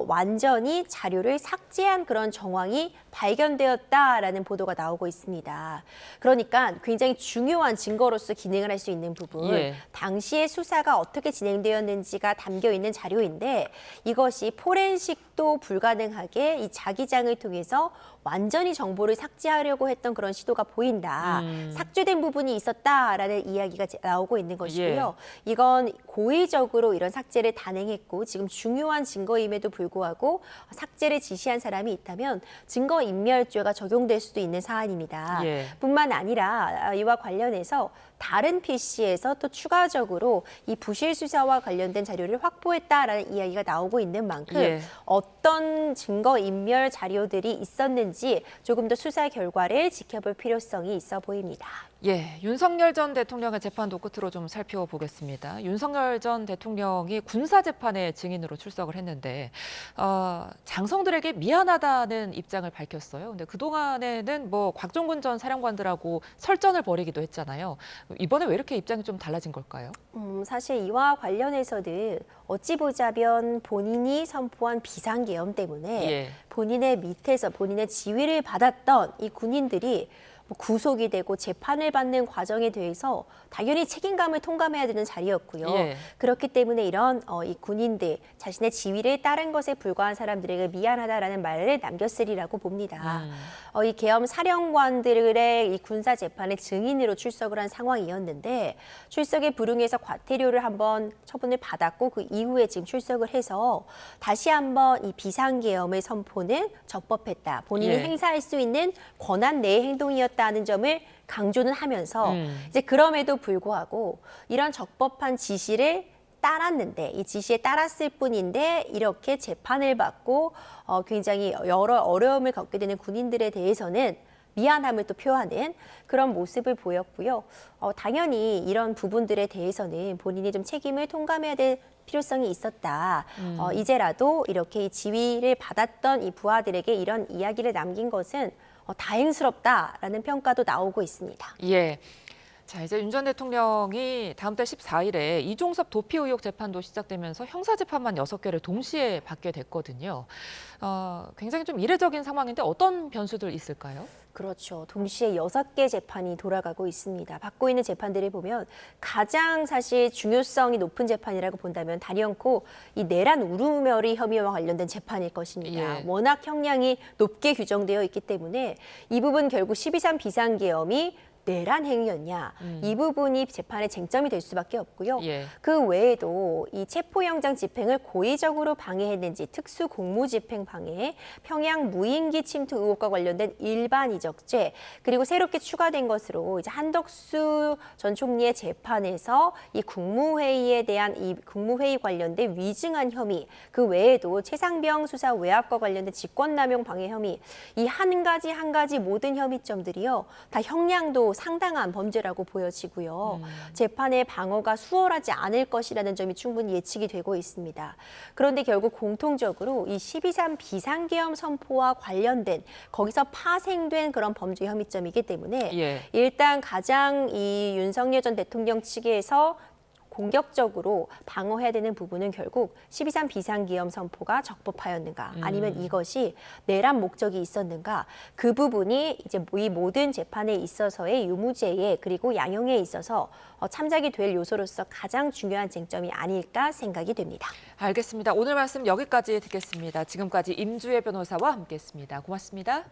완전히 자료를 삭제한 그런 정황이 발견되었다라는 보도가 나오고 있습니다. 그러니까 굉장히 중요한 증거로서 기능을 할 수 있는 부분, 당시의 수사가 어떻게 진행되었는지가 담겨 있는 자료인데 이것이 포렌식도 불가능하게 이 자기장을 통해서 완전히 정보를 삭제하려고 했던 그런 시도가 보인다. 삭제된 부분이 있었다라는 이야기가 나오고 있는 것이고요. 이건 고의적으로 이런 삭제를 단행했고 지금 중요한 증거임에도 불구하고 삭제를 지시한 사람이 있다면 증거인멸죄가 적용될 수도 있는 사안입니다. 뿐만 아니라 이와 관련해서 다른 PC에서 또 추가적으로 이 부실 수사와 관련된 자료를 확보했다라는 이야기가 나오고 있는 만큼 어떤 증거인멸 자료들이 있었는지 조금 더 수사 결과를 지켜볼 필요성이 있어 보입니다. 윤석열 전 대통령의 재판도 끝으로 좀 살펴보겠습니다. 윤석열 전 대통령이 군사재판에 증인으로 출석을 했는데 장성들에게 미안하다는 입장을 밝혔어요. 근데 그동안에는 곽종근 전 사령관들하고 설전을 벌이기도 했잖아요. 이번에 왜 이렇게 입장이 좀 달라진 걸까요? 사실 이와 관련해서는 어찌 보자면 본인이 선포한 비상계엄 때문에 본인의 밑에서 본인의 지휘를 받았던 이 군인들이 구속이 되고 재판을 받는 과정에 대해서 당연히 책임감을 통감해야 되는 자리였고요. 그렇기 때문에 이런 이 군인들, 자신의 지위를 따른 것에 불과한 사람들에게 미안하다라는 말을 남겼으리라고 봅니다. 이 계엄 사령관들의 이 군사 재판에 증인으로 출석을 한 상황이었는데 출석에 불응해서 과태료를 한번 처분을 받았고 그 이후에 지금 출석을 해서 다시 한번 이 비상계엄의 선포는 적법했다. 본인이 행사할 수 있는 권한 내의 행동이었다는 점을 강조는 하면서 이제 그럼에도 불구하고 이런 적법한 지시를 따랐는데 이 지시에 따랐을 뿐인데 이렇게 재판을 받고 굉장히 여러 어려움을 겪게 되는 군인들에 대해서는 미안함을 또 표하는 그런 모습을 보였고요. 당연히 이런 부분들에 대해서는 본인이 좀 책임을 통감해야 될 필요성이 있었다. 이제라도 이렇게 지위를 받았던 이 부하들에게 이런 이야기를 남긴 것은 다행스럽다라는 평가도 나오고 있습니다. 자, 이제 윤 전 대통령이 다음 달 14일에 이종섭 도피 의혹 재판도 시작되면서 형사재판만 6개를 동시에 받게 됐거든요. 굉장히 좀 이례적인 상황인데 어떤 변수들 있을까요? 그렇죠. 동시에 6개 재판이 돌아가고 있습니다. 받고 있는 재판들을 보면 가장 사실 중요성이 높은 재판이라고 본다면 단연코 이 내란 우루머리 혐의와 관련된 재판일 것입니다. 워낙 형량이 높게 규정되어 있기 때문에 이 부분 결국 12.3 비상계엄이 내란 행위였냐 이 부분이 재판의 쟁점이 될 수밖에 없고요. 그 외에도 이 체포영장 집행을 고의적으로 방해했는지 특수 공무집행 방해, 평양 무인기 침투 의혹과 관련된 일반 이적죄, 그리고 새롭게 추가된 것으로 이제 한덕수 전 총리의 재판에서 이 국무회의에 대한 이 국무회의 관련된 위증한 혐의, 그 외에도 최상병 수사 외압과 관련된 직권남용 방해 혐의, 이 한 가지 모든 혐의점들이요 다 형량도 상당한 범죄라고 보여지고요. 재판의 방어가 수월하지 않을 것이라는 점이 충분히 예측이 되고 있습니다. 그런데 결국 공통적으로 이 12.3 비상계엄 선포와 관련된 거기서 파생된 그런 범죄 혐의점이기 때문에 일단 가장 이 윤석열 전 대통령 측에서 공격적으로 방어해야 되는 부분은 결국 12.3 비상계엄 선포가 적법하였는가 아니면 이것이 내란 목적이 있었는가 그 부분이 이제 이 모든 재판에 있어서의 유무죄에 그리고 양형에 있어서 참작이 될 요소로서 가장 중요한 쟁점이 아닐까 생각이 됩니다. 알겠습니다. 오늘 말씀 여기까지 듣겠습니다. 지금까지 임주혜 변호사와 함께했습니다. 고맙습니다.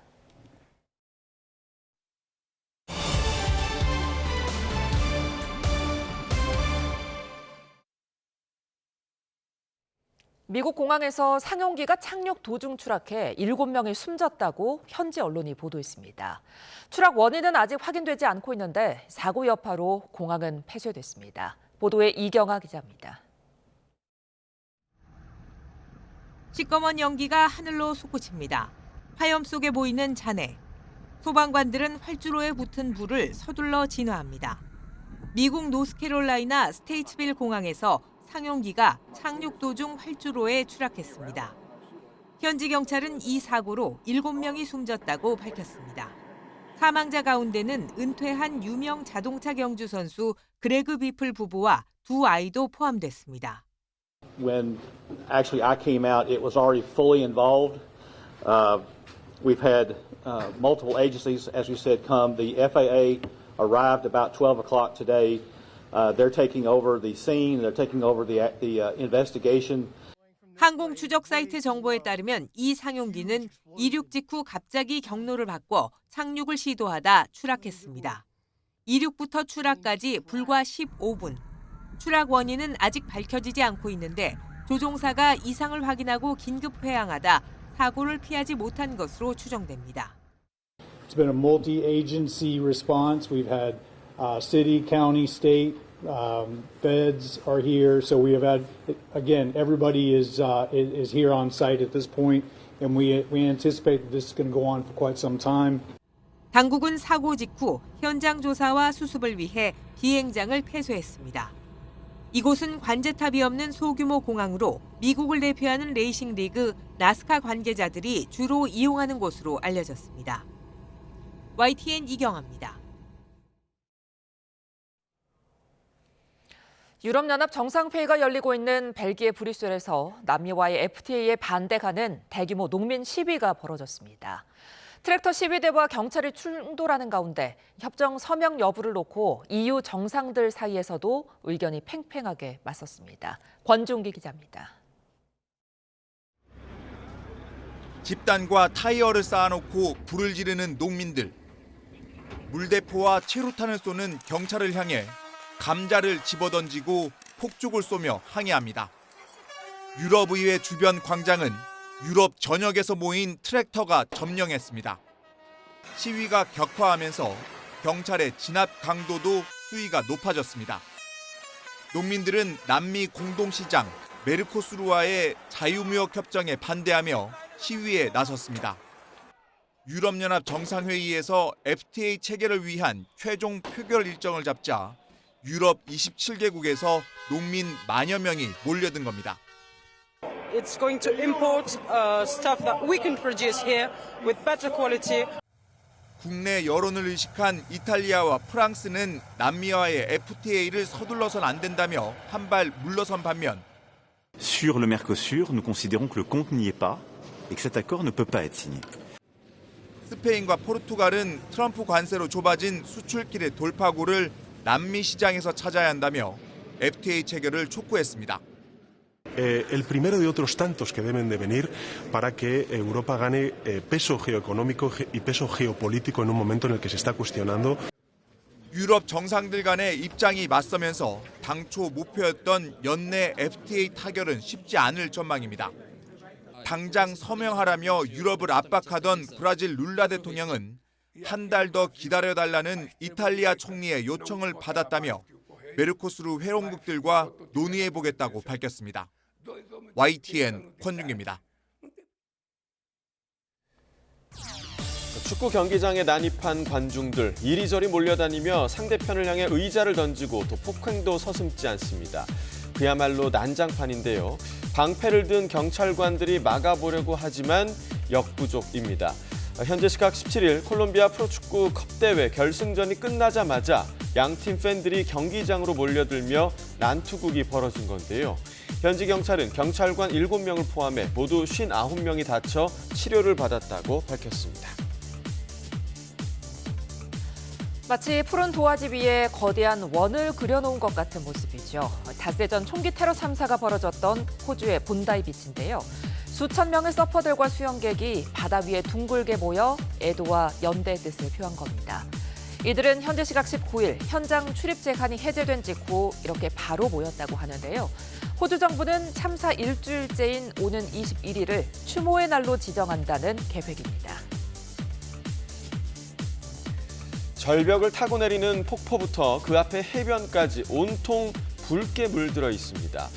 미국 공항에서 상용기가 착륙 도중 추락해 7명이 숨졌다고 현지 언론이 보도했습니다. 추락 원인은 아직 확인되지 않고 있는데 사고 여파로 공항은 폐쇄됐습니다. 보도에 이경아 기자입니다. 시꺼먼 연기가 하늘로 솟구칩니다. 화염 속에 보이는 잔해. 소방관들은 활주로에 붙은 불을 서둘러 진화합니다. 미국 노스캐롤라이나 스테이츠빌 공항에서 상용기가 착륙 도중 활주로에 추락했습니다. 현지 경찰은 이 사고로 7명이 숨졌다고 밝혔습니다. 사망자 가운데는 은퇴한 유명 자동차 경주 선수 그레그 비플 부부와 두 아이도 포함됐습니다. When actually I came out, it was already fully involved. We've had multiple agencies, as we said, come. The FAA arrived about 12 o'clock today. They're taking over the scene. They're taking over the investigation. 항공 추적 사이트 정보에 따르면 이 상용기는 이륙 직후 갑자기 경로를 바꿔 착륙을 시도하다 추락했습니다. 이륙부터 추락까지 불과 15분. 추락 원인은 아직 밝혀지지 않고 있는데 조종사가 이상을 확인하고 긴급 회항하다 사고를 피하지 못한 것으로 추정됩니다. It's been a multi-agency response. We've had city, county, state, feds are here. So we have had, again, everybody is here on site at this point, and we anticipate that this is going to go on for quite some time. 당국은 사고 직후 현장 조사와 수습을 위해 비행장을 폐쇄했습니다. 이곳은 관제탑이 없는 소규모 공항으로 미국을 대표하는 레이싱 리그 나스카 관계자들이 주로 이용하는 곳으로 알려졌습니다. YTN 이경아입니다. 유럽연합 정상회의가 열리고 있는 벨기에 브뤼셀에서 남미와의 FTA에 반대하는 대규모 농민 시위가 벌어졌습니다. 트랙터 시위대와 경찰이 충돌하는 가운데 협정 서명 여부를 놓고 EU 정상들 사이에서도 의견이 팽팽하게 맞섰습니다. 권종기 기자입니다. 집단과 타이어를 쌓아놓고 불을 지르는 농민들. 물대포와 체루탄을 쏘는 경찰을 향해 감자를 집어던지고 폭죽을 쏘며 항의합니다. 유럽의회 주변 광장은 유럽 전역에서 모인 트랙터가 점령했습니다. 시위가 격화하면서 경찰의 진압 강도도 수위가 높아졌습니다. 농민들은 남미 공동시장 메르코수르와의 자유무역 협정에 반대하며 시위에 나섰습니다. 유럽연합 정상회의에서 FTA 체결을 위한 최종 표결 일정을 잡자 유럽 27개국에서 농민 만여 명이 몰려든 겁니다. It's going to import stuff that we can produce here with better quality. 국내 여론을 의식한 이탈리아와 프랑스는 남미와의 FTA를 서둘러선 안 된다며 한 발 물러선 반면 Sur le Mercosur, nous considérons que le compte n'y est pas et que cet accord ne peut pas être signé. 스페인과 포르투갈은 트럼프 관세로 좁아진 수출길의 돌파구를 남미 시장에서 찾아야 한다며 FTA 체결을 촉구했습니다. El primero de otros tantos que deben de venir para que Europa gane peso geoeconómico y peso geopolítico en un momento en el que se está cuestionando. 유럽 정상들 간의 입장이 맞서면서 당초 목표였던 연내 FTA 타결은 쉽지 않을 전망입니다. 당장 서명하라며 유럽을 압박하던 브라질 룰라 대통령은 한 달 더 기다려달라는 이탈리아 총리의 요청을 받았다며 메르코스루 회원국들과 논의해보겠다고 밝혔습니다. YTN 권중기입니다. 축구 경기장에 난입한 관중들 이리저리 몰려다니며 상대편을 향해 의자를 던지고 또 폭행도 서슴지 않습니다. 그야말로 난장판인데요. 방패를 든 경찰관들이 막아보려고 하지만 역부족입니다. 현재 시각 17일 콜롬비아 프로축구 컵대회 결승전이 끝나자마자 양팀 팬들이 경기장으로 몰려들며 난투극이 벌어진 건데요. 현지 경찰은 경찰관 7명을 포함해 모두 59명이 다쳐 치료를 받았다고 밝혔습니다. 마치 푸른 도화지 위에 거대한 원을 그려놓은 것 같은 모습이죠. 닷새 전 총기 테러 참사가 벌어졌던 호주의 본다이 비치인데요. 수천 명의 서퍼들과 수영객이 바다 위에 둥글게 모여 애도와 연대의 뜻을 표한 겁니다. 이들은 현지 시각 19일 현장 출입 제한이 해제된 직후 이렇게 바로 모였다고 하는데요. 호주 정부는 참사 일주일째인 오는 21일을 추모의 날로 지정한다는 계획입니다. 절벽을 타고 내리는 폭포부터 그 앞에 해변까지 온통 붉게 물들어 있습니다.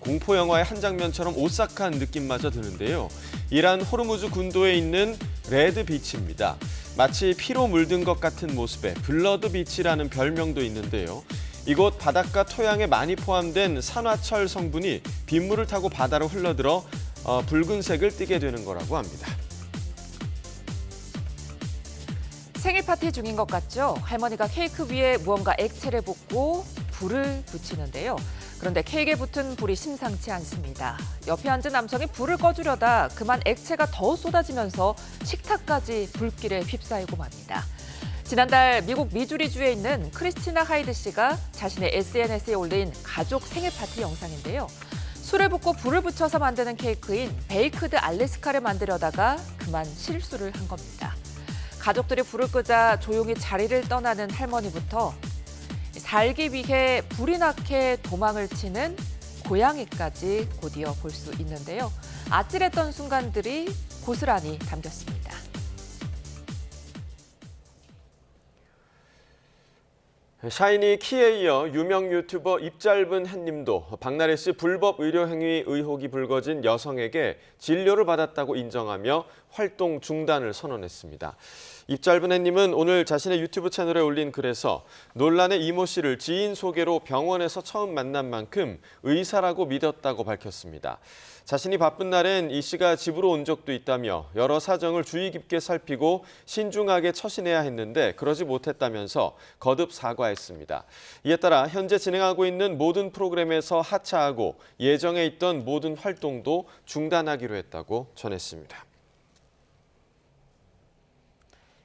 공포 영화의 한 장면처럼 오싹한 느낌마저 드는데요. 이란 호르무즈 군도에 있는 레드 비치입니다. 마치 피로 물든 것 같은 모습에 블러드 비치라는 별명도 있는데요. 이곳 바닷가 토양에 많이 포함된 산화철 성분이 빗물을 타고 바다로 흘러들어 붉은색을 띠게 되는 거라고 합니다. 생일 파티 중인 것 같죠? 할머니가 케이크 위에 무언가 액체를 붓고 불을 붙이는데요. 그런데 케이크에 붙은 불이 심상치 않습니다. 옆에 앉은 남성이 불을 꺼주려다 그만 액체가 더 쏟아지면서 식탁까지 불길에 휩싸이고 맙니다. 지난달 미국 미주리주에 있는 크리스티나 하이드 씨가 자신의 SNS에 올린 가족 생일 파티 영상인데요. 술을 붓고 불을 붙여서 만드는 케이크인 베이크드 알래스카를 만들려다가 그만 실수를 한 겁니다. 가족들이 불을 끄자 조용히 자리를 떠나는 할머니부터 살기 위해 불이 나게 도망을 치는 고양이까지 곧이어 볼 수 있는데요. 아찔했던 순간들이 고스란히 담겼습니다. 샤이니 키에 이어 유명 유튜버 입짧은 햇님도 박나래 씨 불법 의료행위 의혹이 불거진 여성에게 진료를 받았다고 인정하며 활동 중단을 선언했습니다. 입짧은 햇님은 오늘 자신의 유튜브 채널에 올린 글에서 논란의 이모 씨를 지인 소개로 병원에서 처음 만난 만큼 의사라고 믿었다고 밝혔습니다. 자신이 바쁜 날엔 이 씨가 집으로 온 적도 있다며 여러 사정을 주의 깊게 살피고 신중하게 처신해야 했는데 그러지 못했다면서 거듭 사과했습니다. 이에 따라 현재 진행하고 있는 모든 프로그램에서 하차하고 예정에 있던 모든 활동도 중단하기로 했다고 전했습니다.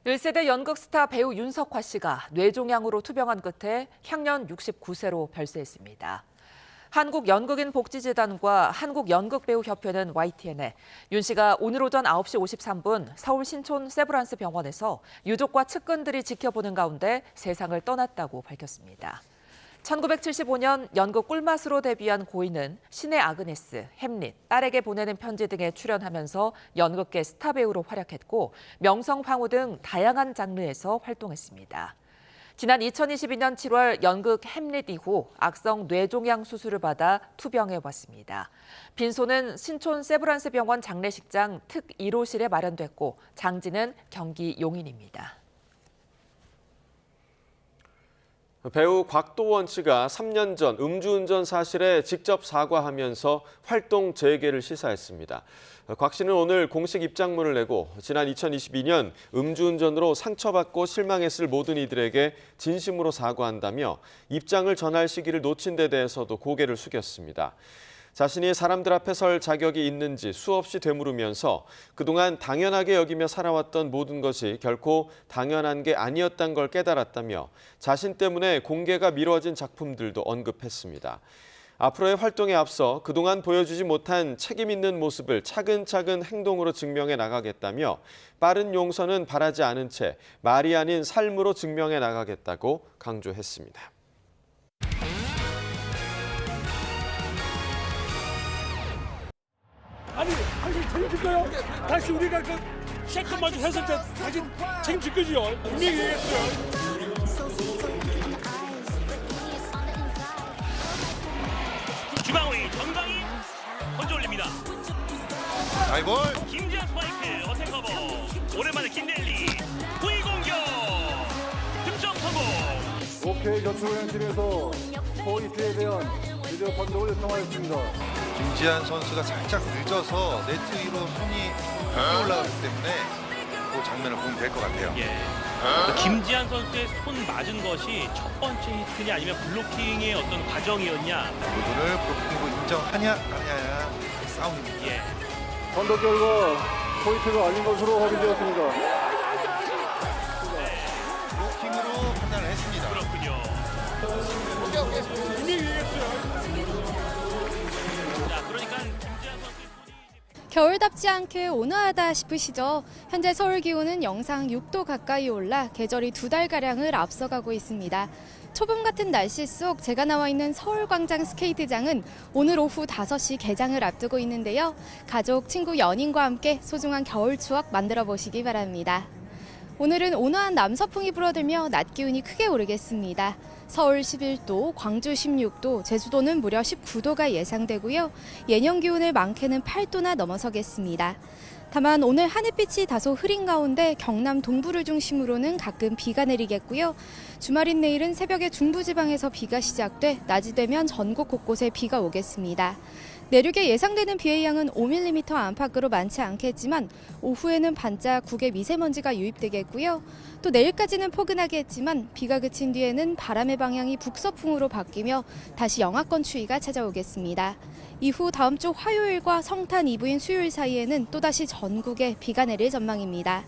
1세대 연극 스타 배우 윤석화 씨가 뇌종양으로 투병한 끝에 향년 69세로 별세했습니다. 한국연극인복지재단과 한국연극배우협회는 YTN에 윤 씨가 오늘 오전 9시 53분 서울 신촌 세브란스 병원에서 유족과 측근들이 지켜보는 가운데 세상을 떠났다고 밝혔습니다. 1975년 연극 꿀맛으로 데뷔한 고인은 신의 아그네스, 햄릿, 딸에게 보내는 편지 등에 출연하면서 연극계 스타 배우로 활약했고 명성황후 등 다양한 장르에서 활동했습니다. 지난 2022년 7월 연극 햄릿 이후 악성 뇌종양 수술을 받아 투병해 왔습니다. 빈소는 신촌 세브란스 병원 장례식장 특 1호실에 마련됐고 장지는 경기 용인입니다. 배우 곽도원 씨가 3년 전 음주운전 사실에 직접 사과하면서 활동 재개를 시사했습니다. 곽 씨는 오늘 공식 입장문을 내고 지난 2022년 음주운전으로 상처받고 실망했을 모든 이들에게 진심으로 사과한다며 입장을 전할 시기를 놓친 데 대해서도 고개를 숙였습니다. 자신이 사람들 앞에 설 자격이 있는지 수없이 되물으면서 그동안 당연하게 여기며 살아왔던 모든 것이 결코 당연한 게 아니었다는 걸 깨달았다며 자신 때문에 공개가 미뤄진 작품들도 언급했습니다. 앞으로의 활동에 앞서 그동안 보여주지 못한 책임 있는 모습을 차근차근 행동으로 증명해 나가겠다며 빠른 용서는 바라지 않은 채 말이 아닌 삶으로 증명해 나가겠다고 강조했습니다. 아니, 당신 책임질까요? 다시 우리가 그 샷건마저 했을 때 당신 책임질 거지요? 분명히 얘기했어요. 주방위 정강이 던져 올립니다. 아이볼. 김지한 스파이크 어택 커버. 오랜만에 김대리 후위 공격. 득점 성공. OK 저축은행팀에서 포인트에 대한 비디오 판독을 요청하였습니다. 김지한 선수가 살짝 늦어서 네트 위로 손이 높게 올라가기 때문에 그 장면을 보면 될 것 같아요. 김지한 선수의 손 맞은 것이 첫 번째 히트냐 아니면 블로킹의 어떤 과정이었냐. 부분을 블로킹으로 인정하냐 아니냐 싸움입니다. 판독 결과 포인트가 아닌 것으로 확인되었습니다. 블로킹으로 판단을 했습니다. 그렇군요. 분명히 얘기했어요. 자, 그러니까 김지한 선수 겨울답지 않게 온화하다 싶으시죠? 현재 서울 기온은 영상 6도 가까이 올라 계절이 2달가량을 앞서가고 있습니다. 초봄 같은 날씨 속 제가 나와 있는 서울광장 스케이트장은 오늘 오후 5시 개장을 앞두고 있는데요. 가족, 친구, 연인과 함께 소중한 겨울 추억 만들어 보시기 바랍니다. 오늘은 온화한 남서풍이 불어들며 낮 기온이 크게 오르겠습니다. 서울 11도, 광주 16도, 제주도는 무려 19도가 예상되고요. 예년 기온을 많게는 8도나 넘어서겠습니다. 다만 오늘 하늘빛이 다소 흐린 가운데 경남 동부를 중심으로는 가끔 비가 내리겠고요. 주말인 내일은 새벽에 중부지방에서 비가 시작돼 낮이 되면 전국 곳곳에 비가 오겠습니다. 내륙에 예상되는 비의 양은 5mm 안팎으로 많지 않겠지만 오후에는 반짝 국에 미세먼지가 유입되겠고요. 또 내일까지는 포근하겠지만 비가 그친 뒤에는 바람의 방향이 북서풍으로 바뀌며 다시 영하권 추위가 찾아오겠습니다. 이후 다음 주 화요일과 성탄 이브인 수요일 사이에는 또다시 전국에 비가 내릴 전망입니다.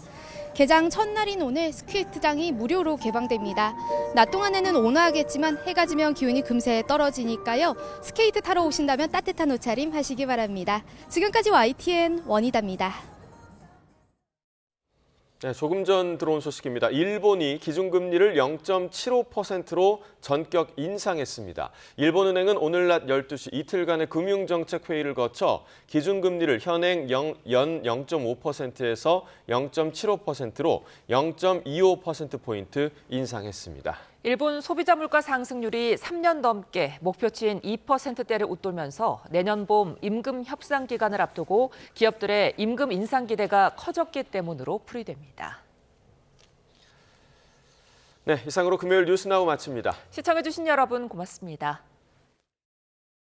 개장 첫날인 오늘 스케이트장이 무료로 개방됩니다. 낮 동안에는 온화하겠지만 해가 지면 기온이 금세 떨어지니까요. 스케이트 타러 오신다면 따뜻한 옷차림 하시기 바랍니다. 지금까지 YTN 원희다입니다. 네, 조금 전 들어온 소식입니다. 일본이 기준금리를 0.75%로 전격 인상했습니다. 일본은행은 오늘 낮 12시 이틀간의 금융정책회의를 거쳐 기준금리를 현행 연 0.5%에서 0.75%로 0.25%포인트 인상했습니다. 일본 소비자 물가 상승률이 3년 넘게 목표치인 2%대를 웃돌면서 내년 봄 임금 협상 기간을 앞두고 기업들의 임금 인상 기대가 커졌기 때문으로 풀이됩니다. 네, 이상으로 금요일 뉴스나우 마칩니다. 시청해주신 여러분 고맙습니다.